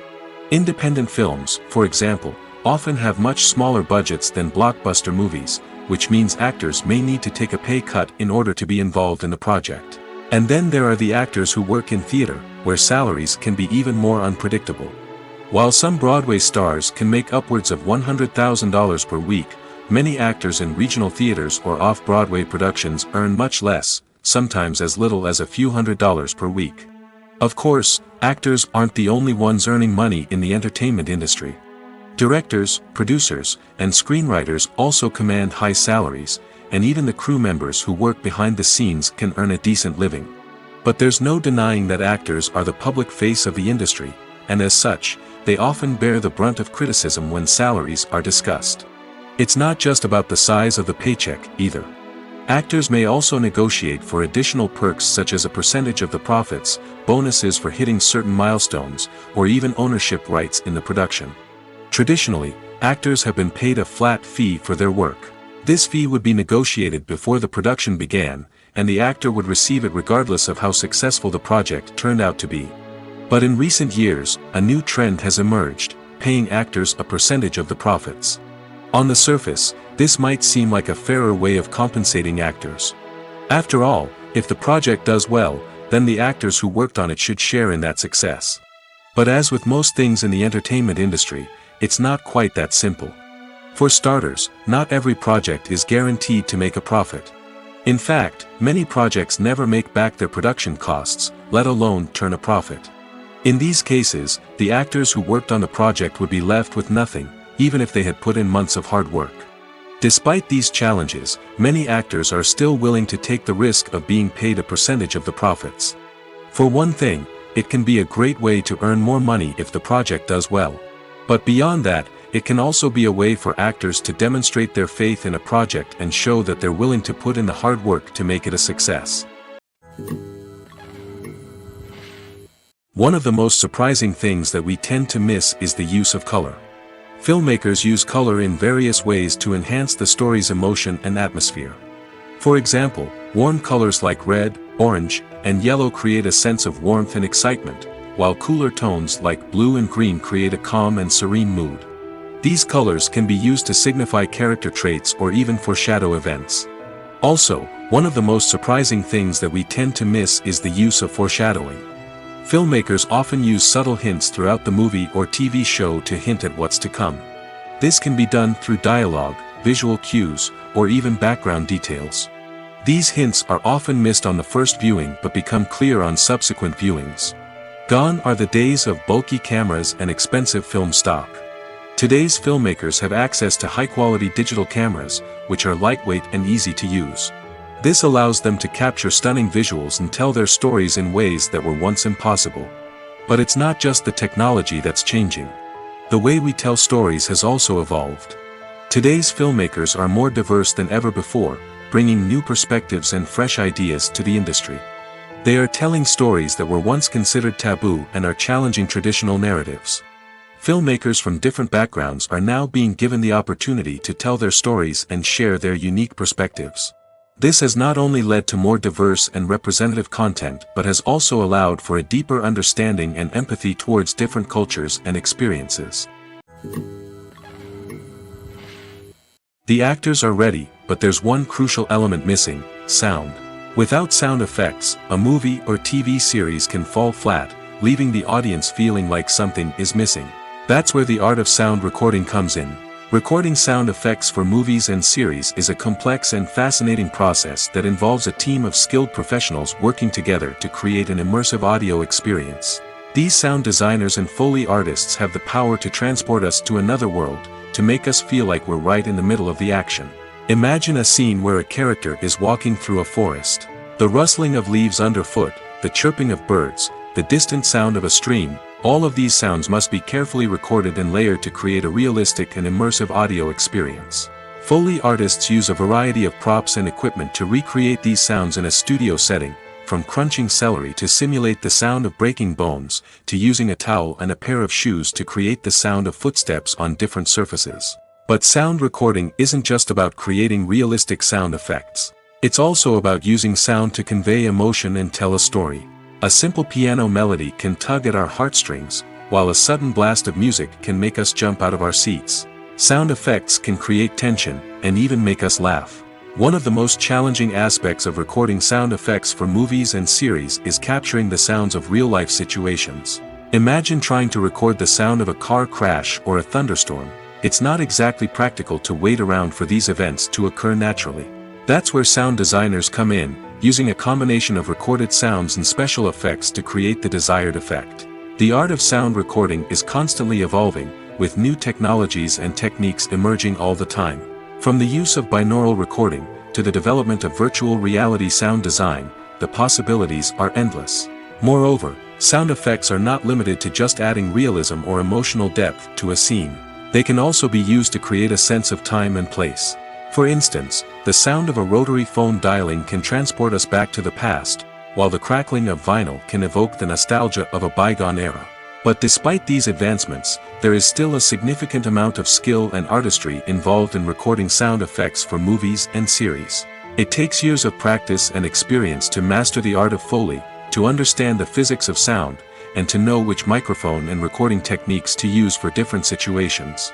Independent films, for example, often have much smaller budgets than blockbuster movies, which means actors may need to take a pay cut in order to be involved in the project. And then there are the actors who work in theater, where salaries can be even more unpredictable. While some Broadway stars can make upwards of $100,000 per week, many actors in regional theaters or off-Broadway productions earn much less, sometimes as little as a few $100s per week. Of course, actors aren't the only ones earning money in the entertainment industry. Directors, producers, and screenwriters also command high salaries, and even the crew members who work behind the scenes can earn a decent living. But there's no denying that actors are the public face of the industry, and as such, they often bear the brunt of criticism when salaries are discussed. It's not just about the size of the paycheck, either. Actors may also negotiate for additional perks such as a percentage of the profits, bonuses for hitting certain milestones, or even ownership rights in the production. Traditionally, actors have been paid a flat fee for their work. This fee would be negotiated before the production began, and the actor would receive it regardless of how successful the project turned out to be. But in recent years, a new trend has emerged, paying actors a percentage of the profits. On the surface, this might seem like a fairer way of compensating actors. After all, if the project does well, then the actors who worked on it should share in that success. But as with most things in the entertainment industry, it's not quite that simple. For starters, not every project is guaranteed to make a profit. In fact, many projects never make back their production costs, let alone turn a profit. In these cases, the actors who worked on the project would be left with nothing, even if they had put in months of hard work. Despite these challenges, many actors are still willing to take the risk of being paid a percentage of the profits. For one thing, it can be a great way to earn more money if the project does well. But beyond that, it can also be a way for actors to demonstrate their faith in a project and show that they're willing to put in the hard work to make it a success. One of the most surprising things that we tend to miss is the use of color. Filmmakers use color in various ways to enhance the story's emotion and atmosphere. For example, warm colors like red, orange, and yellow create a sense of warmth and excitement, while cooler tones like blue and green create a calm and serene mood. These colors can be used to signify character traits or even foreshadow events. Also, one of the most surprising things that we tend to miss is the use of foreshadowing. Filmmakers often use subtle hints throughout the movie or TV show to hint at what's to come. This can be done through dialogue, visual cues, or even background details. These hints are often missed on the first viewing but become clear on subsequent viewings. Gone are the days of bulky cameras and expensive film stock. Today's filmmakers have access to high-quality digital cameras, which are lightweight and easy to use. This allows them to capture stunning visuals and tell their stories in ways that were once impossible. But it's not just the technology that's changing. The way we tell stories has also evolved. Today's filmmakers are more diverse than ever before, bringing new perspectives and fresh ideas to the industry. They are telling stories that were once considered taboo and are challenging traditional narratives. Filmmakers from different backgrounds are now being given the opportunity to tell their stories and share their unique perspectives. This has not only led to more diverse and representative content but has also allowed for a deeper understanding and empathy towards different cultures and experiences. The actors are ready, but there's one crucial element missing: sound. Without sound effects, a movie or TV series can fall flat, leaving the audience feeling like something is missing. That's where the art of sound recording comes in. Recording sound effects for movies and series is a complex and fascinating process that involves a team of skilled professionals working together to create an immersive audio experience. These sound designers and Foley artists have the power to transport us to another world, to make us feel like we're right in the middle of the action. Imagine a scene where a character is walking through a forest. The rustling of leaves underfoot, the chirping of birds, the distant sound of a stream, all of these sounds must be carefully recorded and layered to create a realistic and immersive audio experience. Foley artists use a variety of props and equipment to recreate these sounds in a studio setting, from crunching celery to simulate the sound of breaking bones, to using a towel and a pair of shoes to create the sound of footsteps on different surfaces. But sound recording isn't just about creating realistic sound effects. It's also about using sound to convey emotion and tell a story. A simple piano melody can tug at our heartstrings, while a sudden blast of music can make us jump out of our seats. Sound effects can create tension, and even make us laugh. One of the most challenging aspects of recording sound effects for movies and series is capturing the sounds of real-life situations. Imagine trying to record the sound of a car crash or a thunderstorm. It's not exactly practical to wait around for these events to occur naturally. That's where sound designers come in, using a combination of recorded sounds and special effects to create the desired effect. The art of sound recording is constantly evolving, with new technologies and techniques emerging all the time. From the use of binaural recording, to the development of virtual reality sound design, the possibilities are endless. Moreover, sound effects are not limited to just adding realism or emotional depth to a scene. They can also be used to create a sense of time and place. For instance, the sound of a rotary phone dialing can transport us back to the past, while the crackling of vinyl can evoke the nostalgia of a bygone era. But despite these advancements, there is still a significant amount of skill and artistry involved in recording sound effects for movies and series. It takes years of practice and experience to master the art of Foley, to understand the physics of sound, and to know which microphone and recording techniques to use for different situations.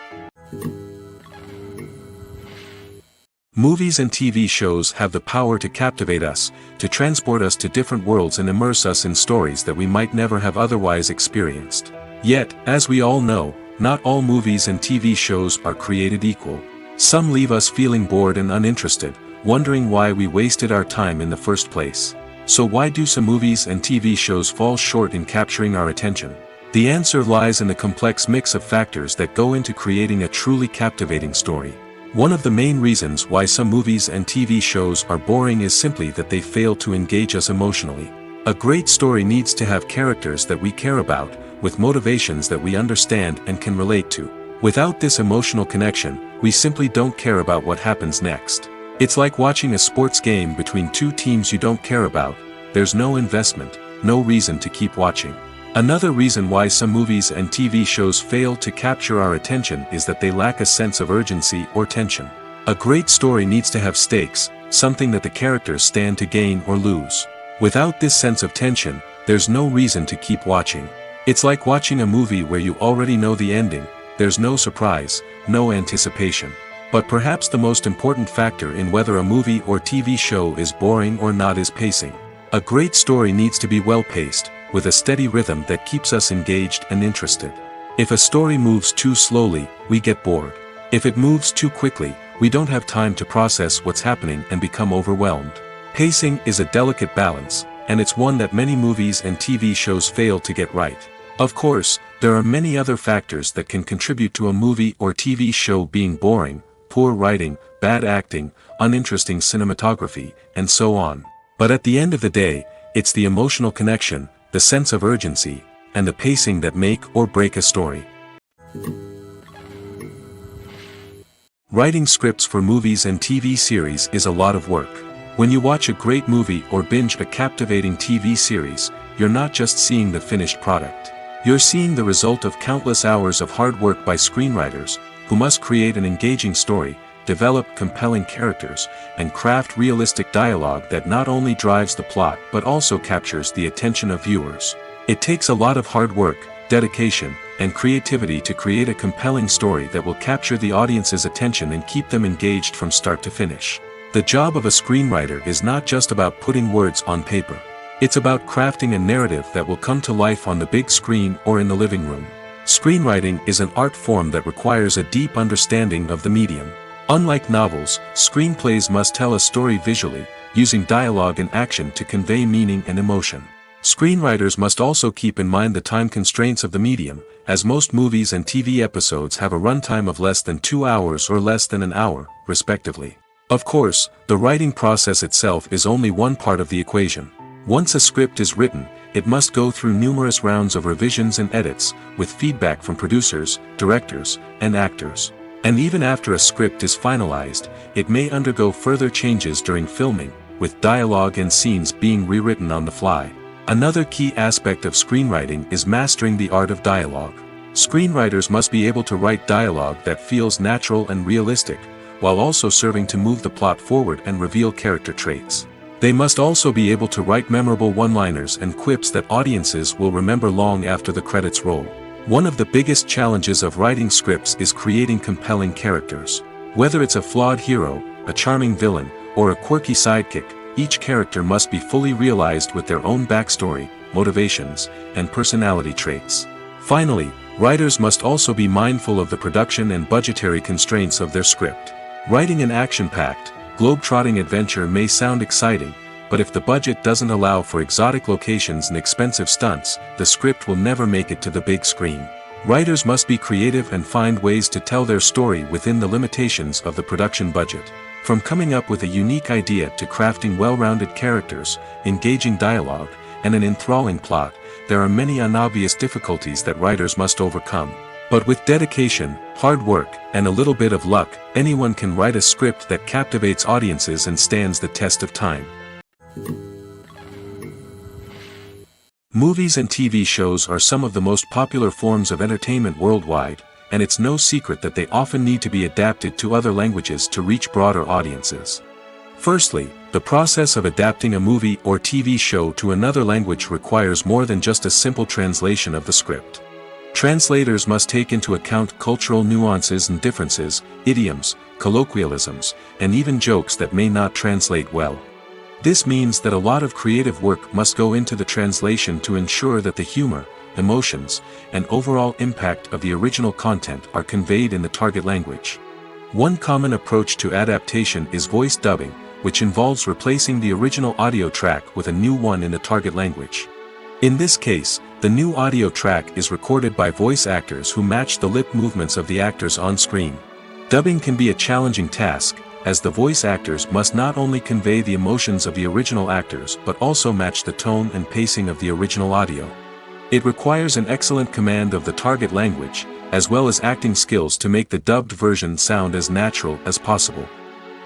Movies and TV shows have the power to captivate us, to transport us to different worlds and immerse us in stories that we might never have otherwise experienced. Yet, as we all know, not all movies and TV shows are created equal. Some leave us feeling bored and uninterested, wondering why we wasted our time in the first place. So why do some movies and TV shows fall short in capturing our attention? The answer lies in the complex mix of factors that go into creating a truly captivating story. One of the main reasons why some movies and TV shows are boring is simply that they fail to engage us emotionally. A great story needs to have characters that we care about, with motivations that we understand and can relate to. Without this emotional connection, we simply don't care about what happens next. It's like watching a sports game between two teams you don't care about. There's no investment, no reason to keep watching. Another reason why some movies and TV shows fail to capture our attention is that they lack a sense of urgency or tension. A great story needs to have stakes, something that the characters stand to gain or lose. Without this sense of tension, there's no reason to keep watching. It's like watching a movie where you already know the ending. There's no surprise, no anticipation. But perhaps the most important factor in whether a movie or TV show is boring or not is pacing. A great story needs to be well-paced, with a steady rhythm that keeps us engaged and interested. If a story moves too slowly, we get bored. If it moves too quickly, we don't have time to process what's happening and become overwhelmed. Pacing is a delicate balance, and it's one that many movies and TV shows fail to get right. Of course, there are many other factors that can contribute to a movie or TV show being boring: poor writing, bad acting, uninteresting cinematography, and so on. But at the end of the day, it's the emotional connection, the sense of urgency, and the pacing that make or break a story. Writing scripts for movies and TV series is a lot of work. When you watch a great movie or binge a captivating TV series, you're not just seeing the finished product. You're seeing the result of countless hours of hard work by screenwriters, who must create an engaging story, develop compelling characters, and craft realistic dialogue that not only drives the plot but also captures the attention of viewers. It takes a lot of hard work, dedication, and creativity to create a compelling story that will capture the audience's attention and keep them engaged from start to finish. The job of a screenwriter is not just about putting words on paper. It's about crafting a narrative that will come to life on the big screen or in the living room. Screenwriting is an art form that requires a deep understanding of the medium. Unlike novels, screenplays must tell a story visually, using dialogue and action to convey meaning and emotion. Screenwriters must also keep in mind the time constraints of the medium, as most movies and TV episodes have a runtime of less than 2 hours or less than an hour, respectively. Of course, the writing process itself is only one part of the equation. Once a script is written, it must go through numerous rounds of revisions and edits, with feedback from producers, directors, and actors. And even after a script is finalized, it may undergo further changes during filming, with dialogue and scenes being rewritten on the fly. Another key aspect of screenwriting is mastering the art of dialogue. Screenwriters must be able to write dialogue that feels natural and realistic, while also serving to move the plot forward and reveal character traits. They must also be able to write memorable one-liners and quips that audiences will remember long after the credits roll. One of the biggest challenges of writing scripts is creating compelling characters. Whether it's a flawed hero, a charming villain, or a quirky sidekick, each character must be fully realized with their own backstory, motivations, and personality traits. Finally, writers must also be mindful of the production and budgetary constraints of their script. Writing an action-packed, globe-trotting adventure may sound exciting, but if the budget doesn't allow for exotic locations and expensive stunts, the script will never make it to the big screen. Writers must be creative and find ways to tell their story within the limitations of the production budget. From coming up with a unique idea to crafting well-rounded characters, engaging dialogue, and an enthralling plot, there are many unobvious difficulties that writers must overcome. But with dedication, hard work, and a little bit of luck, anyone can write a script that captivates audiences and stands the test of time. Movies and TV shows are some of the most popular forms of entertainment worldwide, and it's no secret that they often need to be adapted to other languages to reach broader audiences. Firstly, the process of adapting a movie or TV show to another language requires more than just a simple translation of the script. Translators must take into account cultural nuances and differences, idioms, colloquialisms, and even jokes that may not translate well. This means that a lot of creative work must go into the translation to ensure that the humor, emotions, and overall impact of the original content are conveyed in the target language. One common approach to adaptation is voice dubbing, which involves replacing the original audio track with a new one in the target language. In this case, the new audio track is recorded by voice actors who match the lip movements of the actors on screen. Dubbing can be a challenging task, as the voice actors must not only convey the emotions of the original actors but also match the tone and pacing of the original audio. It requires an excellent command of the target language, as well as acting skills to make the dubbed version sound as natural as possible.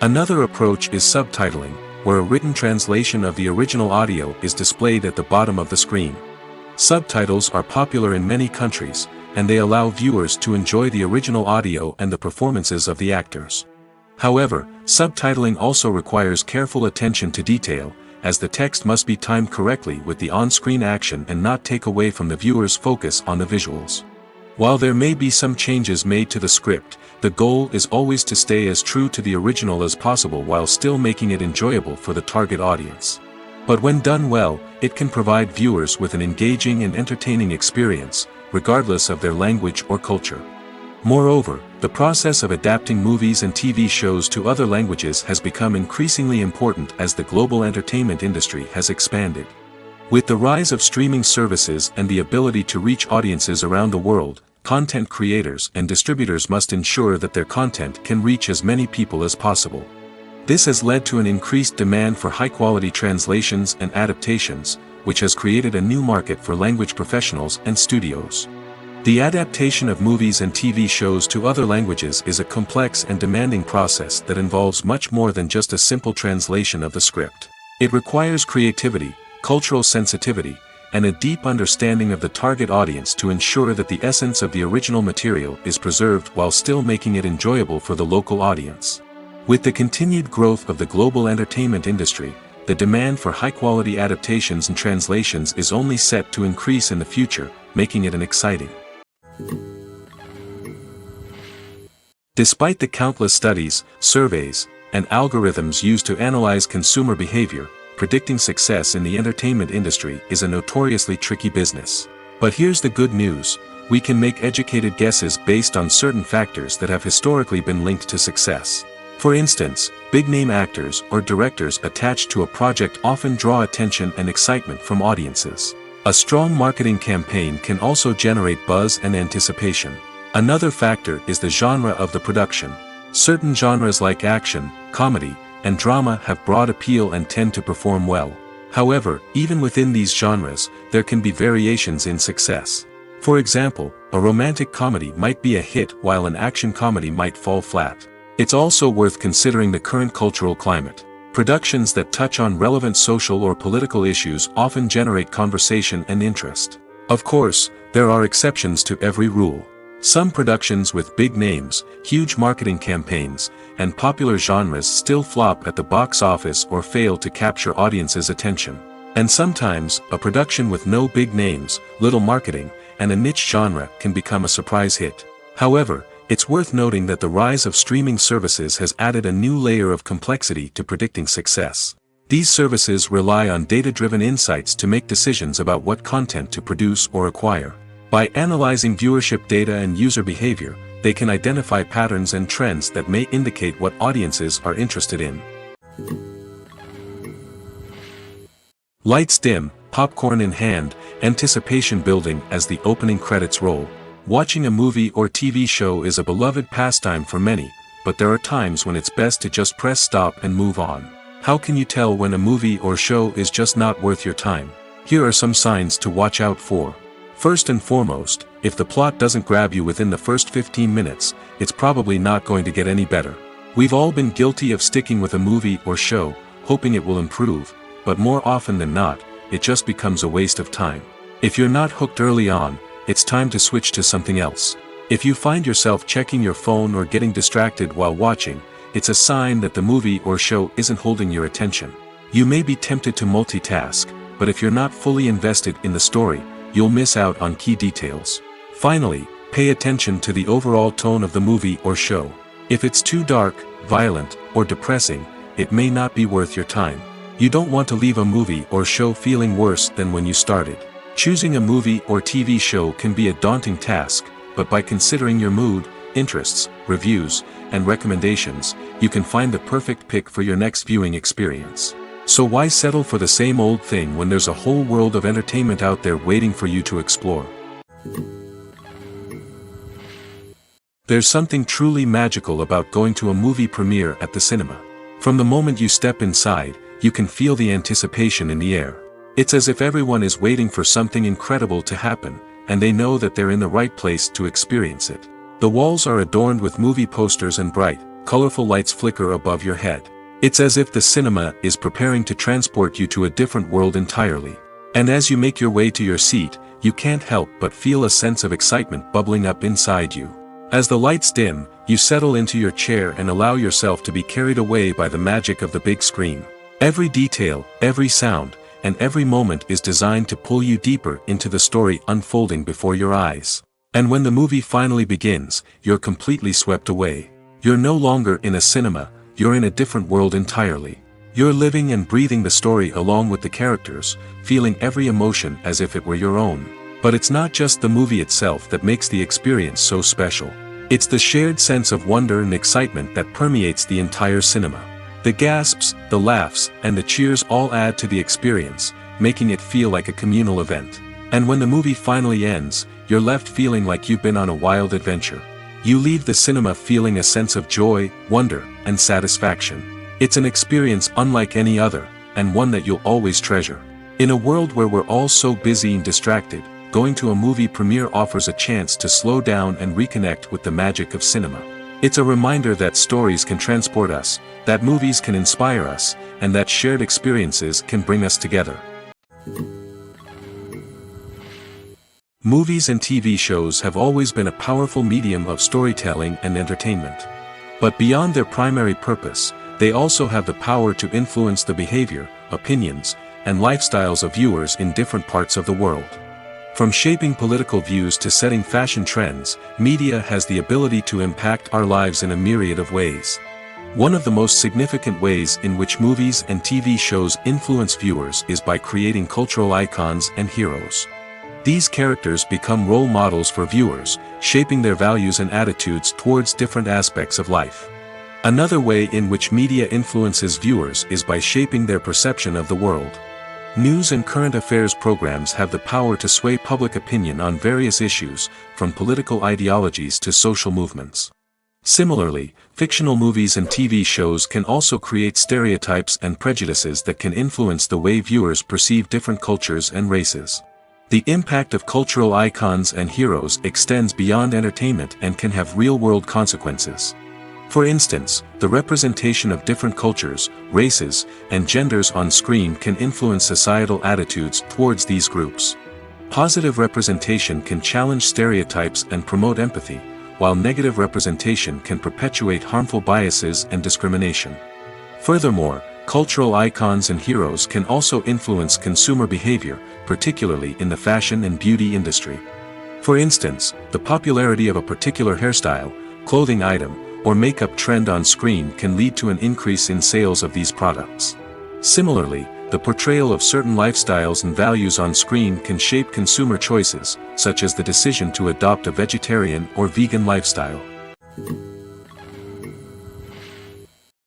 Another approach is subtitling, where a written translation of the original audio is displayed at the bottom of the screen. Subtitles are popular in many countries, and they allow viewers to enjoy the original audio and the performances of the actors. However, subtitling also requires careful attention to detail, as the text must be timed correctly with the on-screen action and not take away from the viewer's focus on the visuals. While there may be some changes made to the script, the goal is always to stay as true to the original as possible while still making it enjoyable for the target audience. But when done well, it can provide viewers with an engaging and entertaining experience, regardless of their language or culture. Moreover, the process of adapting movies and TV shows to other languages has become increasingly important as the global entertainment industry has expanded. With the rise of streaming services and the ability to reach audiences around the world, content creators and distributors must ensure that their content can reach as many people as possible. This has led to an increased demand for high-quality translations and adaptations, which has created a new market for language professionals and studios. The adaptation of movies and TV shows to other languages is a complex and demanding process that involves much more than just a simple translation of the script. It requires creativity, cultural sensitivity, and a deep understanding of the target audience to ensure that the essence of the original material is preserved while still making it enjoyable for the local audience. With the continued growth of the global entertainment industry, the demand for high-quality adaptations and translations is only set to increase in the future, making it an exciting. Despite the countless studies, surveys, and algorithms used to analyze consumer behavior, predicting success in the entertainment industry is a notoriously tricky business. But here's the good news: we can make educated guesses based on certain factors that have historically been linked to success. For instance, big-name actors or directors attached to a project often draw attention and excitement from audiences. A strong marketing campaign can also generate buzz and anticipation. Another factor is the genre of the production. Certain genres like action, comedy, and drama have broad appeal and tend to perform well. However, even within these genres, there can be variations in success. For example, a romantic comedy might be a hit while an action comedy might fall flat. It's also worth considering the current cultural climate. Productions that touch on relevant social or political issues often generate conversation and interest. Of course, there are exceptions to every rule. Some productions with big names, huge marketing campaigns, and popular genres still flop at the box office or fail to capture audiences' attention. And sometimes, a production with no big names, little marketing, and a niche genre can become a surprise hit. However, it's worth noting that the rise of streaming services has added a new layer of complexity to predicting success. These services rely on data-driven insights to make decisions about what content to produce or acquire. By analyzing viewership data and user behavior, they can identify patterns and trends that may indicate what audiences are interested in. Lights dim, popcorn in hand, anticipation building as the opening credits roll. Watching a movie or TV show is a beloved pastime for many, but there are times when it's best to just press stop and move on. How can you tell when a movie or show is just not worth your time? Here are some signs to watch out for. First and foremost, if the plot doesn't grab you within the first 15 minutes, it's probably not going to get any better. We've all been guilty of sticking with a movie or show, hoping it will improve, but more often than not, it just becomes a waste of time. If you're not hooked early on, it's time to switch to something else. If you find yourself checking your phone or getting distracted while watching, it's a sign that the movie or show isn't holding your attention. You may be tempted to multitask, but if you're not fully invested in the story, you'll miss out on key details. Finally, pay attention to the overall tone of the movie or show. If it's too dark, violent, or depressing, it may not be worth your time. You don't want to leave a movie or show feeling worse than when you started. Choosing a movie or TV show can be a daunting task, but by considering your mood, interests, reviews, and recommendations, you can find the perfect pick for your next viewing experience. So why settle for the same old thing when there's a whole world of entertainment out there waiting for you to explore? There's something truly magical about going to a movie premiere at the cinema. From the moment you step inside, you can feel the anticipation in the air. It's as if everyone is waiting for something incredible to happen, and they know that they're in the right place to experience it. The walls are adorned with movie posters and bright, colorful lights flicker above your head. It's as if the cinema is preparing to transport you to a different world entirely. And as you make your way to your seat, you can't help but feel a sense of excitement bubbling up inside you. As the lights dim, you settle into your chair and allow yourself to be carried away by the magic of the big screen. Every detail, every sound, and every moment is designed to pull you deeper into the story unfolding before your eyes. And when the movie finally begins, you're completely swept away. You're no longer in a cinema, you're in a different world entirely. You're living and breathing the story along with the characters, feeling every emotion as if it were your own. But it's not just the movie itself that makes the experience so special. It's the shared sense of wonder and excitement that permeates the entire cinema. The gasps, the laughs, and the cheers all add to the experience, making it feel like a communal event. And when the movie finally ends, you're left feeling like you've been on a wild adventure. You leave the cinema feeling a sense of joy, wonder, and satisfaction. It's an experience unlike any other, and one that you'll always treasure. In a world where we're all so busy and distracted, going to a movie premiere offers a chance to slow down and reconnect with the magic of cinema. It's a reminder that stories can transport us, that movies can inspire us, and that shared experiences can bring us together. Movies and TV shows have always been a powerful medium of storytelling and entertainment. But beyond their primary purpose, they also have the power to influence the behavior, opinions, and lifestyles of viewers in different parts of the world. From shaping political views to setting fashion trends, media has the ability to impact our lives in a myriad of ways. One of the most significant ways in which movies and TV shows influence viewers is by creating cultural icons and heroes. These characters become role models for viewers, shaping their values and attitudes towards different aspects of life. Another way in which media influences viewers is by shaping their perception of the world. News and current affairs programs have the power to sway public opinion on various issues, from political ideologies to social movements. Similarly, fictional movies and TV shows can also create stereotypes and prejudices that can influence the way viewers perceive different cultures and races. The impact of cultural icons and heroes extends beyond entertainment and can have real-world consequences. For instance, the representation of different cultures, races, and genders on screen can influence societal attitudes towards these groups. Positive representation can challenge stereotypes and promote empathy, while negative representation can perpetuate harmful biases and discrimination. Furthermore, cultural icons and heroes can also influence consumer behavior, particularly in the fashion and beauty industry. For instance, the popularity of a particular hairstyle, clothing item, or makeup trend on screen can lead to an increase in sales of these products. Similarly, the portrayal of certain lifestyles and values on screen can shape consumer choices, such as the decision to adopt a vegetarian or vegan lifestyle.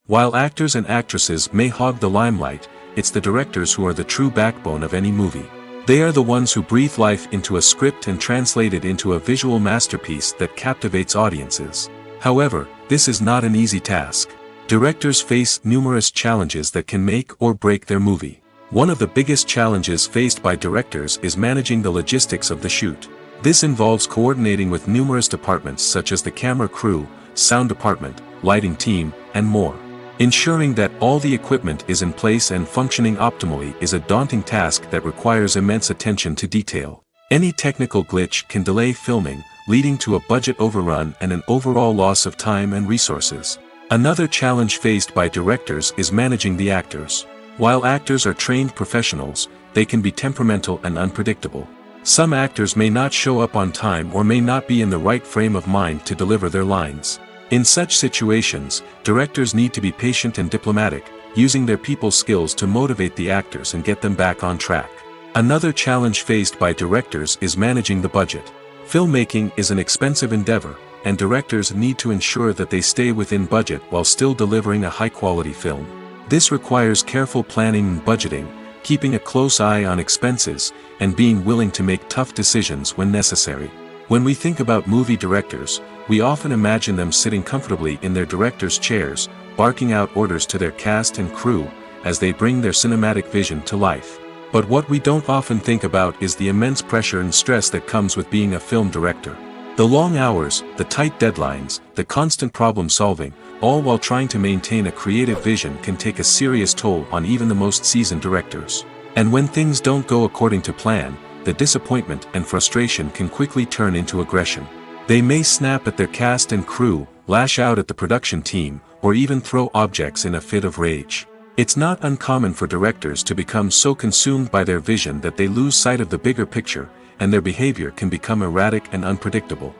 While actors and actresses may hog the limelight, it's the directors who are the true backbone of any movie. They are the ones who breathe life into a script and translate it into a visual masterpiece that captivates audiences. However, this is not an easy task. Directors face numerous challenges that can make or break their movie. One of the biggest challenges faced by directors is managing the logistics of the shoot. This involves coordinating with numerous departments such as the camera crew, sound department, lighting team, and more. Ensuring that all the equipment is in place and functioning optimally is a daunting task that requires immense attention to detail. Any technical glitch can delay filming, leading to a budget overrun and an overall loss of time and resources. Another challenge faced by directors is managing the actors. While actors are trained professionals, they can be temperamental and unpredictable. Some actors may not show up on time or may not be in the right frame of mind to deliver their lines. In such situations, directors need to be patient and diplomatic, using their people skills to motivate the actors and get them back on track. Another challenge faced by directors is managing the budget. Filmmaking is an expensive endeavor, and directors need to ensure that they stay within budget while still delivering a high-quality film. This requires careful planning and budgeting, keeping a close eye on expenses, and being willing to make tough decisions when necessary. When we think about movie directors, we often imagine them sitting comfortably in their director's chairs, barking out orders to their cast and crew, as they bring their cinematic vision to life. But what we don't often think about is the immense pressure and stress that comes with being a film director. The long hours, the tight deadlines, the constant problem solving, all while trying to maintain a creative vision can take a serious toll on even the most seasoned directors. And when things don't go according to plan, the disappointment and frustration can quickly turn into aggression. They may snap at their cast and crew, lash out at the production team, or even throw objects in a fit of rage. It's not uncommon for directors to become so consumed by their vision that they lose sight of the bigger picture, and their behavior can become erratic and unpredictable.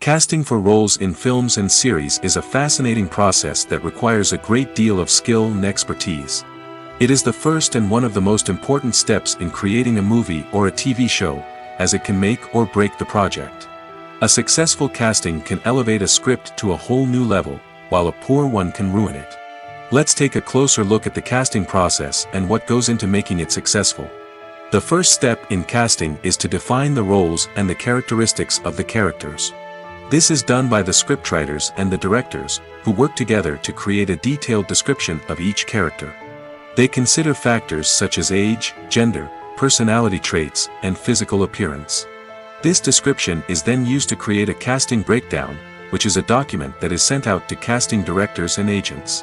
Casting for roles in films and series is a fascinating process that requires a great deal of skill and expertise. It is the first and one of the most important steps in creating a movie or a TV show, as it can make or break the project. A successful casting can elevate a script to a whole new level, while a poor one can ruin it. Let's take a closer look at the casting process and what goes into making it successful. The first step in casting is to define the roles and the characteristics of the characters. This is done by the scriptwriters and the directors, who work together to create a detailed description of each character. They consider factors such as age, gender, personality traits, and physical appearance. This description is then used to create a casting breakdown, which is a document that is sent out to casting directors and agents.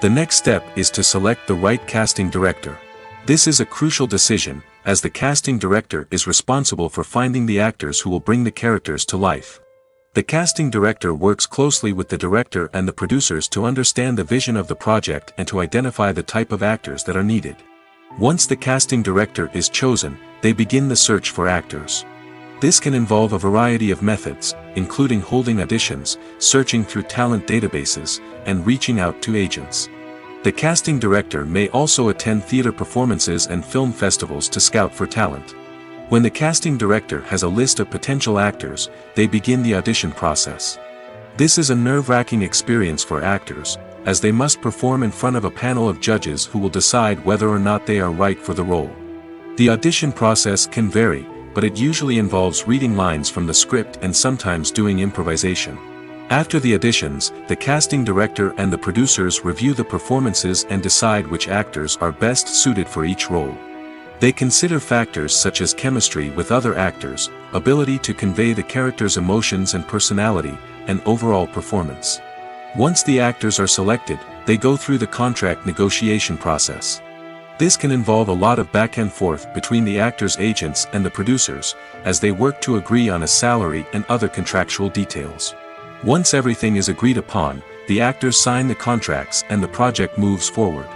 The next step is to select the right casting director. This is a crucial decision, as the casting director is responsible for finding the actors who will bring the characters to life. The casting director works closely with the director and the producers to understand the vision of the project and to identify the type of actors that are needed. Once the casting director is chosen, they begin the search for actors. This can involve a variety of methods, including holding auditions, searching through talent databases, and reaching out to agents. The casting director may also attend theater performances and film festivals to scout for talent. When the casting director has a list of potential actors, they begin the audition process. This is a nerve-wracking experience for actors, as they must perform in front of a panel of judges who will decide whether or not they are right for the role. The audition process can vary, but it usually involves reading lines from the script and sometimes doing improvisation. After the auditions, the casting director and the producers review the performances and decide which actors are best suited for each role. They consider factors such as chemistry with other actors, ability to convey the character's emotions and personality, and overall performance. Once the actors are selected, they go through the contract negotiation process. This can involve a lot of back and forth between the actors' agents and the producers, as they work to agree on a salary and other contractual details. Once everything is agreed upon, the actors sign the contracts and the project moves forward.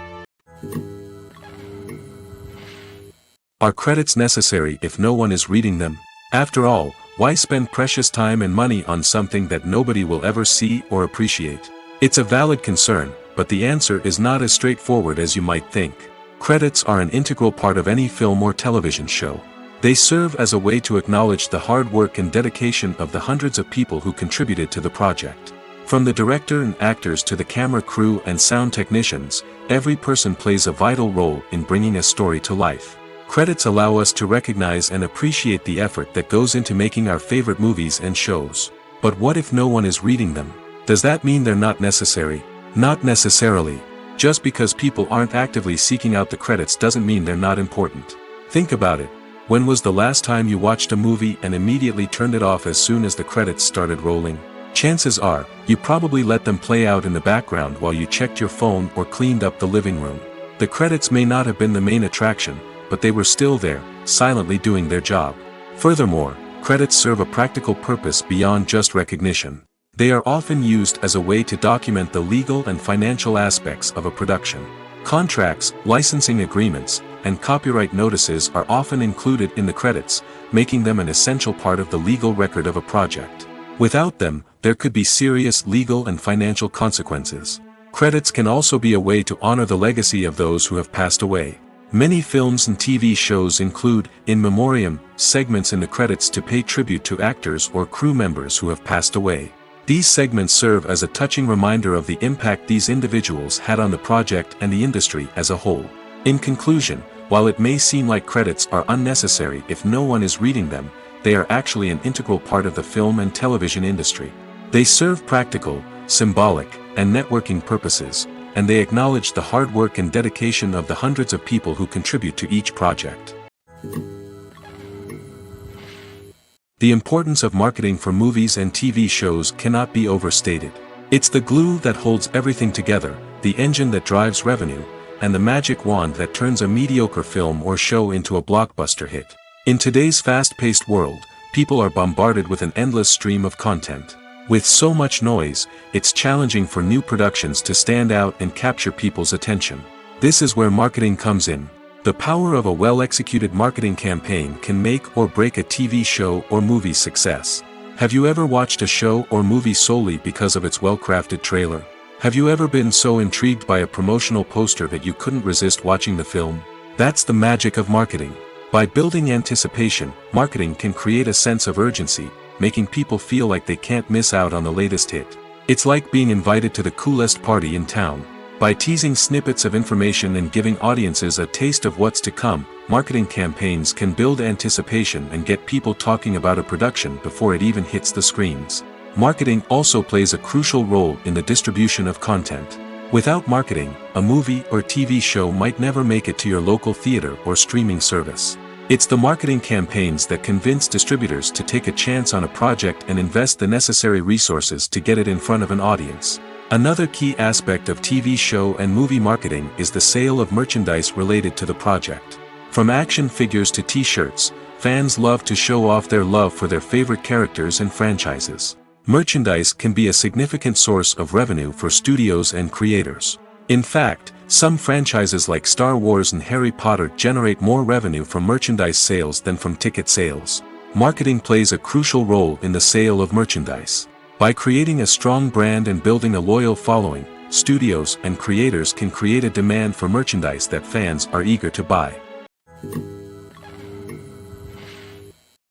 Are credits necessary if no one is reading them? After all, why spend precious time and money on something that nobody will ever see or appreciate? It's a valid concern, but the answer is not as straightforward as you might think. Credits are an integral part of any film or television show. They serve as a way to acknowledge the hard work and dedication of the hundreds of people who contributed to the project. From the director and actors to the camera crew and sound technicians, every person plays a vital role in bringing a story to life. Credits allow us to recognize and appreciate the effort that goes into making our favorite movies and shows. But what if no one is reading them? Does that mean they're not necessary? Not necessarily. Just because people aren't actively seeking out the credits doesn't mean they're not important. Think about it. When was the last time you watched a movie and immediately turned it off as soon as the credits started rolling? Chances are, you probably let them play out in the background while you checked your phone or cleaned up the living room. The credits may not have been the main attraction, but they were still there, silently doing their job. Furthermore, credits serve a practical purpose beyond just recognition. They are often used as a way to document the legal and financial aspects of a production. Contracts, licensing agreements, and copyright notices are often included in the credits, making them an essential part of the legal record of a project. Without them, there could be serious legal and financial consequences. Credits can also be a way to honor the legacy of those who have passed away. Many films and TV shows include, in memoriam, segments in the credits to pay tribute to actors or crew members who have passed away. These segments serve as a touching reminder of the impact these individuals had on the project and the industry as a whole. In conclusion, while it may seem like credits are unnecessary if no one is reading them, they are actually an integral part of the film and television industry. They serve practical, symbolic, and networking purposes, and they acknowledge the hard work and dedication of the hundreds of people who contribute to each project. The importance of marketing for movies and TV shows cannot be overstated. It's the glue that holds everything together, the engine that drives revenue, and the magic wand that turns a mediocre film or show into a blockbuster hit. In today's fast-paced world, people are bombarded with an endless stream of content. With so much noise, it's challenging for new productions to stand out and capture people's attention. This is where marketing comes in. The power of a well-executed marketing campaign can make or break a TV show or movie's success. Have you ever watched a show or movie solely because of its well-crafted trailer? Have you ever been so intrigued by a promotional poster that you couldn't resist watching the film? That's the magic of marketing. By building anticipation, marketing can create a sense of urgency, making people feel like they can't miss out on the latest hit. It's like being invited to the coolest party in town. By teasing snippets of information and giving audiences a taste of what's to come, marketing campaigns can build anticipation and get people talking about a production before it even hits the screens. Marketing also plays a crucial role in the distribution of content. Without marketing, a movie or TV show might never make it to your local theater or streaming service. It's the marketing campaigns that convince distributors to take a chance on a project and invest the necessary resources to get it in front of an audience. Another key aspect of TV show and movie marketing is the sale of merchandise related to the project. From action figures to t-shirts, fans love to show off their love for their favorite characters and franchises. Merchandise can be a significant source of revenue for studios and creators. In fact, some franchises like Star Wars and Harry Potter generate more revenue from merchandise sales than from ticket sales. Marketing plays a crucial role in the sale of merchandise. By creating a strong brand and building a loyal following, studios and creators can create a demand for merchandise that fans are eager to buy.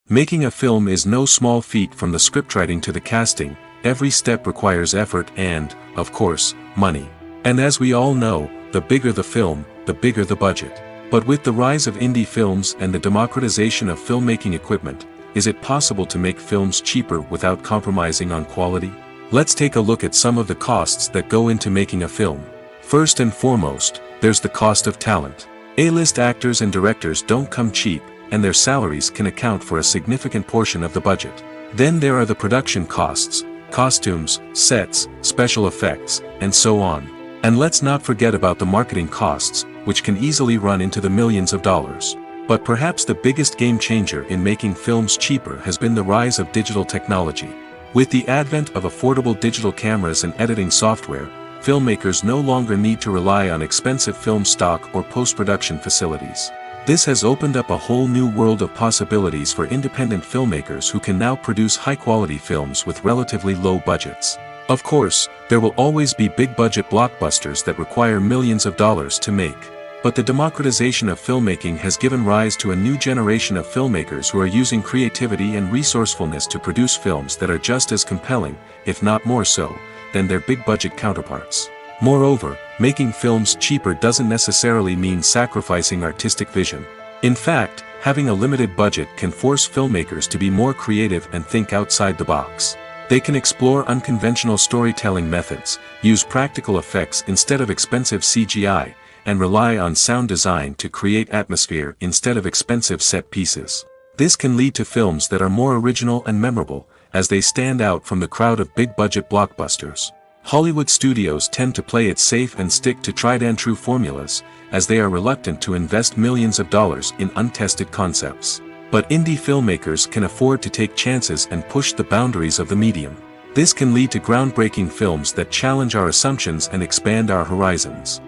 Making a film is no small feat. From the scriptwriting to the casting, every step requires effort and, of course, money. And as we all know, the bigger the film, the bigger the budget. But with the rise of indie films and the democratization of filmmaking equipment, is it possible to make films cheaper without compromising on quality? Let's take a look at some of the costs that go into making a film. First and foremost, there's the cost of talent. A-list actors and directors don't come cheap, and their salaries can account for a significant portion of the budget. Then there are the production costs, costumes, sets, special effects, and so on. And let's not forget about the marketing costs, which can easily run into the millions of dollars. But perhaps the biggest game changer in making films cheaper has been the rise of digital technology. With the advent of affordable digital cameras and editing software, filmmakers no longer need to rely on expensive film stock or post-production facilities. This has opened up a whole new world of possibilities for independent filmmakers who can now produce high-quality films with relatively low budgets. Of course, there will always be big-budget blockbusters that require millions of dollars to make. But the democratization of filmmaking has given rise to a new generation of filmmakers who are using creativity and resourcefulness to produce films that are just as compelling, if not more so, than their big-budget counterparts. Moreover, making films cheaper doesn't necessarily mean sacrificing artistic vision. In fact, having a limited budget can force filmmakers to be more creative and think outside the box. They can explore unconventional storytelling methods, use practical effects instead of expensive CGI, and rely on sound design to create atmosphere instead of expensive set pieces. This can lead to films that are more original and memorable, as they stand out from the crowd of big-budget blockbusters. Hollywood studios tend to play it safe and stick to tried-and-true formulas, as they are reluctant to invest millions of dollars in untested concepts. But indie filmmakers can afford to take chances and push the boundaries of the medium. This can lead to groundbreaking films that challenge our assumptions and expand our horizons.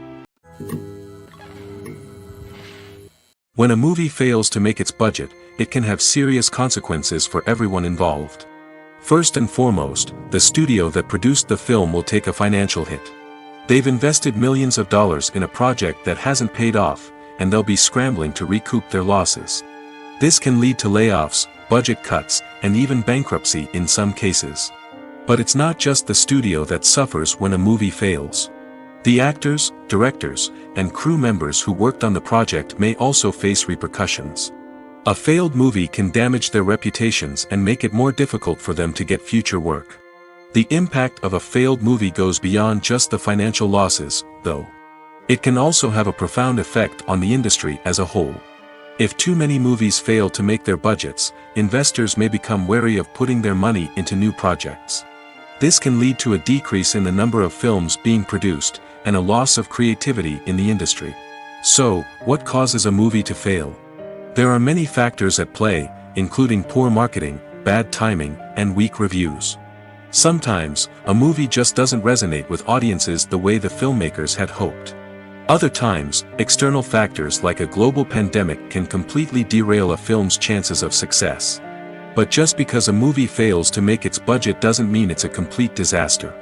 When a movie fails to make its budget, it can have serious consequences for everyone involved. First and foremost, the studio that produced the film will take a financial hit. They've invested millions of dollars in a project that hasn't paid off, and they'll be scrambling to recoup their losses. This can lead to layoffs, budget cuts, and even bankruptcy in some cases. But it's not just the studio that suffers when a movie fails. The actors, directors, and crew members who worked on the project may also face repercussions. A failed movie can damage their reputations and make it more difficult for them to get future work. The impact of a failed movie goes beyond just the financial losses, though. It can also have a profound effect on the industry as a whole. If too many movies fail to make their budgets, investors may become wary of putting their money into new projects. This can lead to a decrease in the number of films being produced, and a loss of creativity in the industry. So, what causes a movie to fail? There are many factors at play, including poor marketing, bad timing, and weak reviews. Sometimes, a movie just doesn't resonate with audiences the way the filmmakers had hoped. Other times, external factors like a global pandemic can completely derail a film's chances of success. But just because a movie fails to make its budget doesn't mean it's a complete disaster.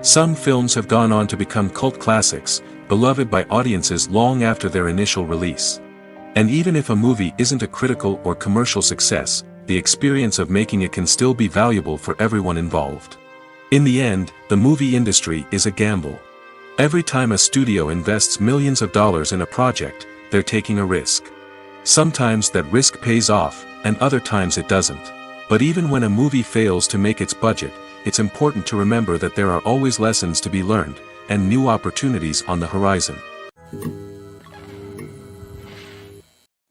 Some films have gone on to become cult classics, beloved by audiences long after their initial release. And even if a movie isn't a critical or commercial success, the experience of making it can still be valuable for everyone involved. In the end, the movie industry is a gamble. Every time a studio invests millions of dollars in a project, they're taking a risk. Sometimes that risk pays off, and other times it doesn't. But even when a movie fails to make its budget, it's important to remember that there are always lessons to be learned, and new opportunities on the horizon.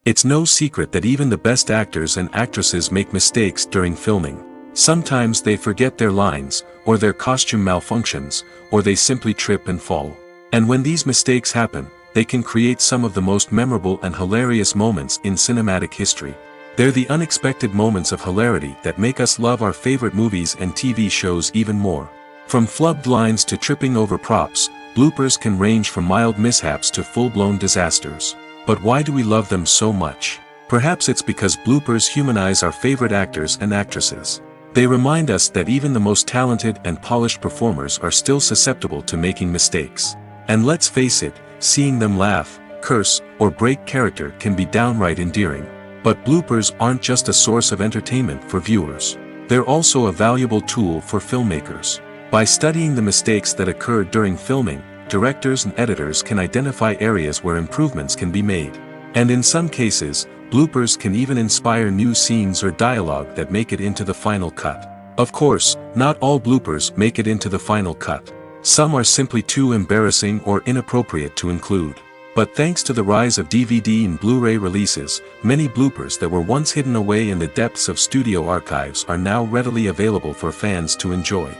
It's no secret that even the best actors and actresses make mistakes during filming. Sometimes they forget their lines, or their costume malfunctions, or they simply trip and fall. And when these mistakes happen, they can create some of the most memorable and hilarious moments in cinematic history. They're the unexpected moments of hilarity that make us love our favorite movies and TV shows even more. From flubbed lines to tripping over props, bloopers can range from mild mishaps to full-blown disasters. But why do we love them so much? Perhaps it's because bloopers humanize our favorite actors and actresses. They remind us that even the most talented and polished performers are still susceptible to making mistakes. And let's face it, seeing them laugh, curse, or break character can be downright endearing. But bloopers aren't just a source of entertainment for viewers. They're also a valuable tool for filmmakers. By studying the mistakes that occurred during filming, directors and editors can identify areas where improvements can be made. And in some cases, bloopers can even inspire new scenes or dialogue that make it into the final cut. Of course, not all bloopers make it into the final cut. Some are simply too embarrassing or inappropriate to include. But thanks to the rise of DVD and Blu-ray releases, many bloopers that were once hidden away in the depths of studio archives are now readily available for fans to enjoy.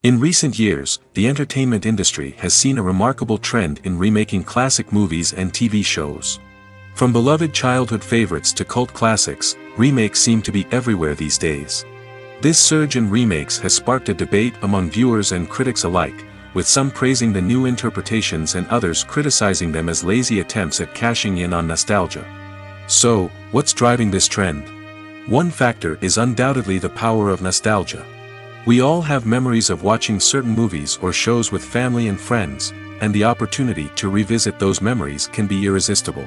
In recent years, the entertainment industry has seen a remarkable trend in remaking classic movies and TV shows. From beloved childhood favorites to cult classics, remakes seem to be everywhere these days. This surge in remakes has sparked a debate among viewers and critics alike, with some praising the new interpretations and others criticizing them as lazy attempts at cashing in on nostalgia. So, what's driving this trend? One factor is undoubtedly the power of nostalgia. We all have memories of watching certain movies or shows with family and friends, and the opportunity to revisit those memories can be irresistible.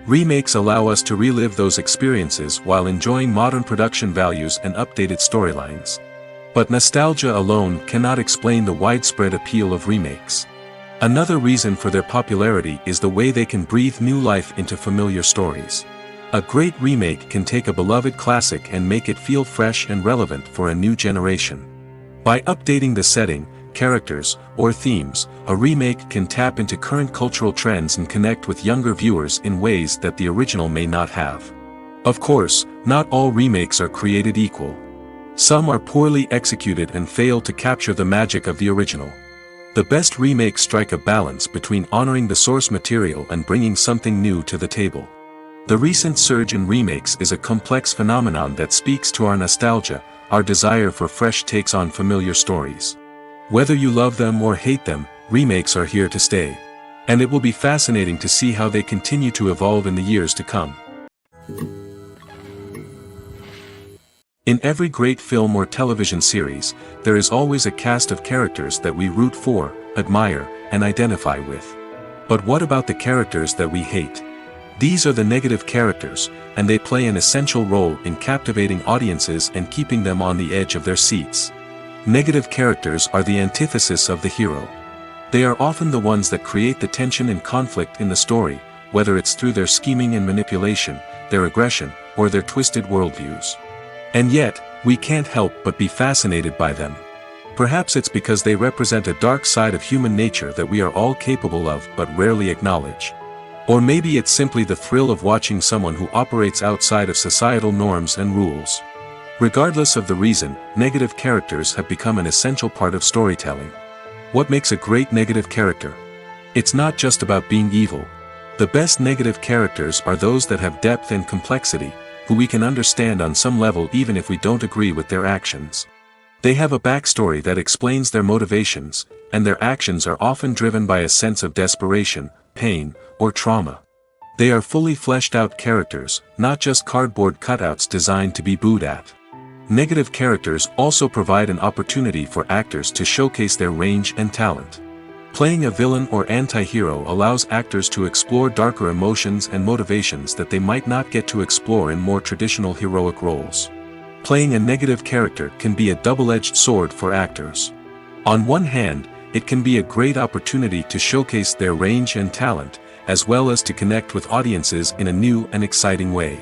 Remakes allow us to relive those experiences while enjoying modern production values and updated storylines. But nostalgia alone cannot explain the widespread appeal of remakes. Another reason for their popularity is the way they can breathe new life into familiar stories. A great remake can take a beloved classic and make it feel fresh and relevant for a new generation. By updating the setting, characters, or themes, a remake can tap into current cultural trends and connect with younger viewers in ways that the original may not have. Of course, not all remakes are created equal. Some are poorly executed and fail to capture the magic of the original. The best remakes strike a balance between honoring the source material and bringing something new to the table. The recent surge in remakes is a complex phenomenon that speaks to our nostalgia, our desire for fresh takes on familiar stories. Whether you love them or hate them, remakes are here to stay. And it will be fascinating to see how they continue to evolve in the years to come. In every great film or television series, there is always a cast of characters that we root for, admire, and identify with. But what about the characters that we hate? These are the negative characters, and they play an essential role in captivating audiences and keeping them on the edge of their seats. Negative characters are the antithesis of the hero. They are often the ones that create the tension and conflict in the story, whether it's through their scheming and manipulation, their aggression, or their twisted worldviews. And yet, we can't help but be fascinated by them. Perhaps it's because they represent a dark side of human nature that we are all capable of but rarely acknowledge. Or maybe it's simply the thrill of watching someone who operates outside of societal norms and rules. Regardless of the reason, negative characters have become an essential part of storytelling. What makes a great negative character? It's not just about being evil. The best negative characters are those that have depth and complexity, who we can understand on some level even if we don't agree with their actions. They have a backstory that explains their motivations, and their actions are often driven by a sense of desperation, pain, or trauma. They are fully fleshed out characters, not just cardboard cutouts designed to be booed at. Negative characters also provide an opportunity for actors to showcase their range and talent. Playing a villain or anti-hero allows actors to explore darker emotions and motivations that they might not get to explore in more traditional heroic roles. Playing a negative character can be a double-edged sword for actors. On one hand, it can be a great opportunity to showcase their range and talent, as well as to connect with audiences in a new and exciting way.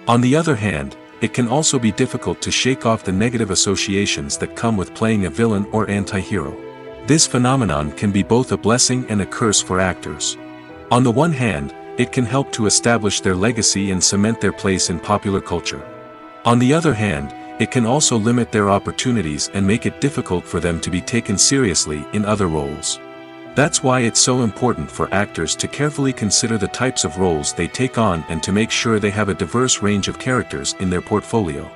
On the other hand, it can also be difficult to shake off the negative associations that come with playing a villain or anti-hero. This phenomenon can be both a blessing and a curse for actors. On the one hand, it can help to establish their legacy and cement their place in popular culture. On the other hand, it can also limit their opportunities and make it difficult for them to be taken seriously in other roles. That's why it's so important for actors to carefully consider the types of roles they take on and to make sure they have a diverse range of characters in their portfolio.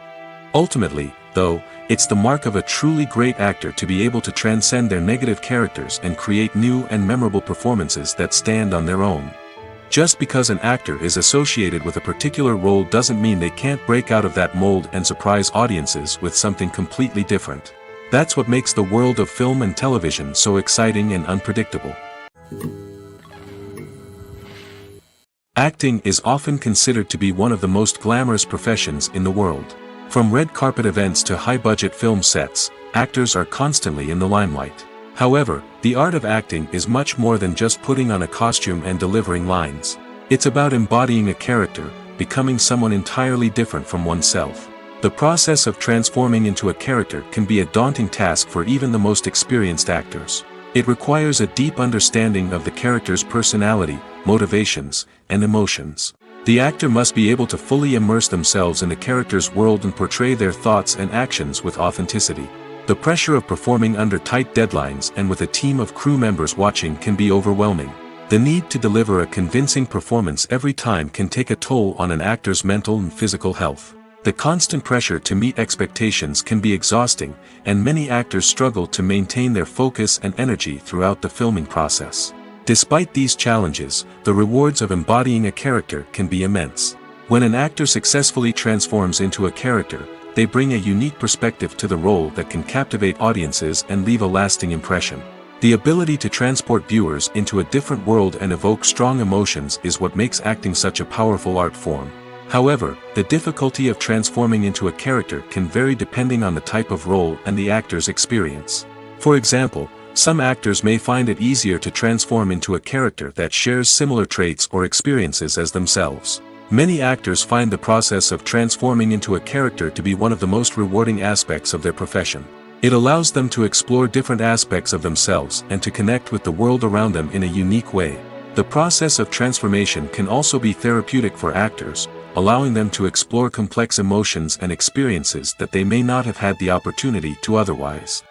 Ultimately, though, it's the mark of a truly great actor to be able to transcend their negative characters and create new and memorable performances that stand on their own. Just because an actor is associated with a particular role doesn't mean they can't break out of that mold and surprise audiences with something completely different. That's what makes the world of film and television so exciting and unpredictable. Acting is often considered to be one of the most glamorous professions in the world. From red carpet events to high-budget film sets, actors are constantly in the limelight. However, the art of acting is much more than just putting on a costume and delivering lines. It's about embodying a character, becoming someone entirely different from oneself. The process of transforming into a character can be a daunting task for even the most experienced actors. It requires a deep understanding of the character's personality, motivations, and emotions. The actor must be able to fully immerse themselves in the character's world and portray their thoughts and actions with authenticity. The pressure of performing under tight deadlines and with a team of crew members watching can be overwhelming. The need to deliver a convincing performance every time can take a toll on an actor's mental and physical health. The constant pressure to meet expectations can be exhausting, and many actors struggle to maintain their focus and energy throughout the filming process. Despite these challenges, the rewards of embodying a character can be immense. When an actor successfully transforms into a character, they bring a unique perspective to the role that can captivate audiences and leave a lasting impression. The ability to transport viewers into a different world and evoke strong emotions is what makes acting such a powerful art form. However, the difficulty of transforming into a character can vary depending on the type of role and the actor's experience. For example, some actors may find it easier to transform into a character that shares similar traits or experiences as themselves. Many actors find the process of transforming into a character to be one of the most rewarding aspects of their profession. It allows them to explore different aspects of themselves and to connect with the world around them in a unique way. The process of transformation can also be therapeutic for actors, allowing them to explore complex emotions and experiences that they may not have had the opportunity to otherwise.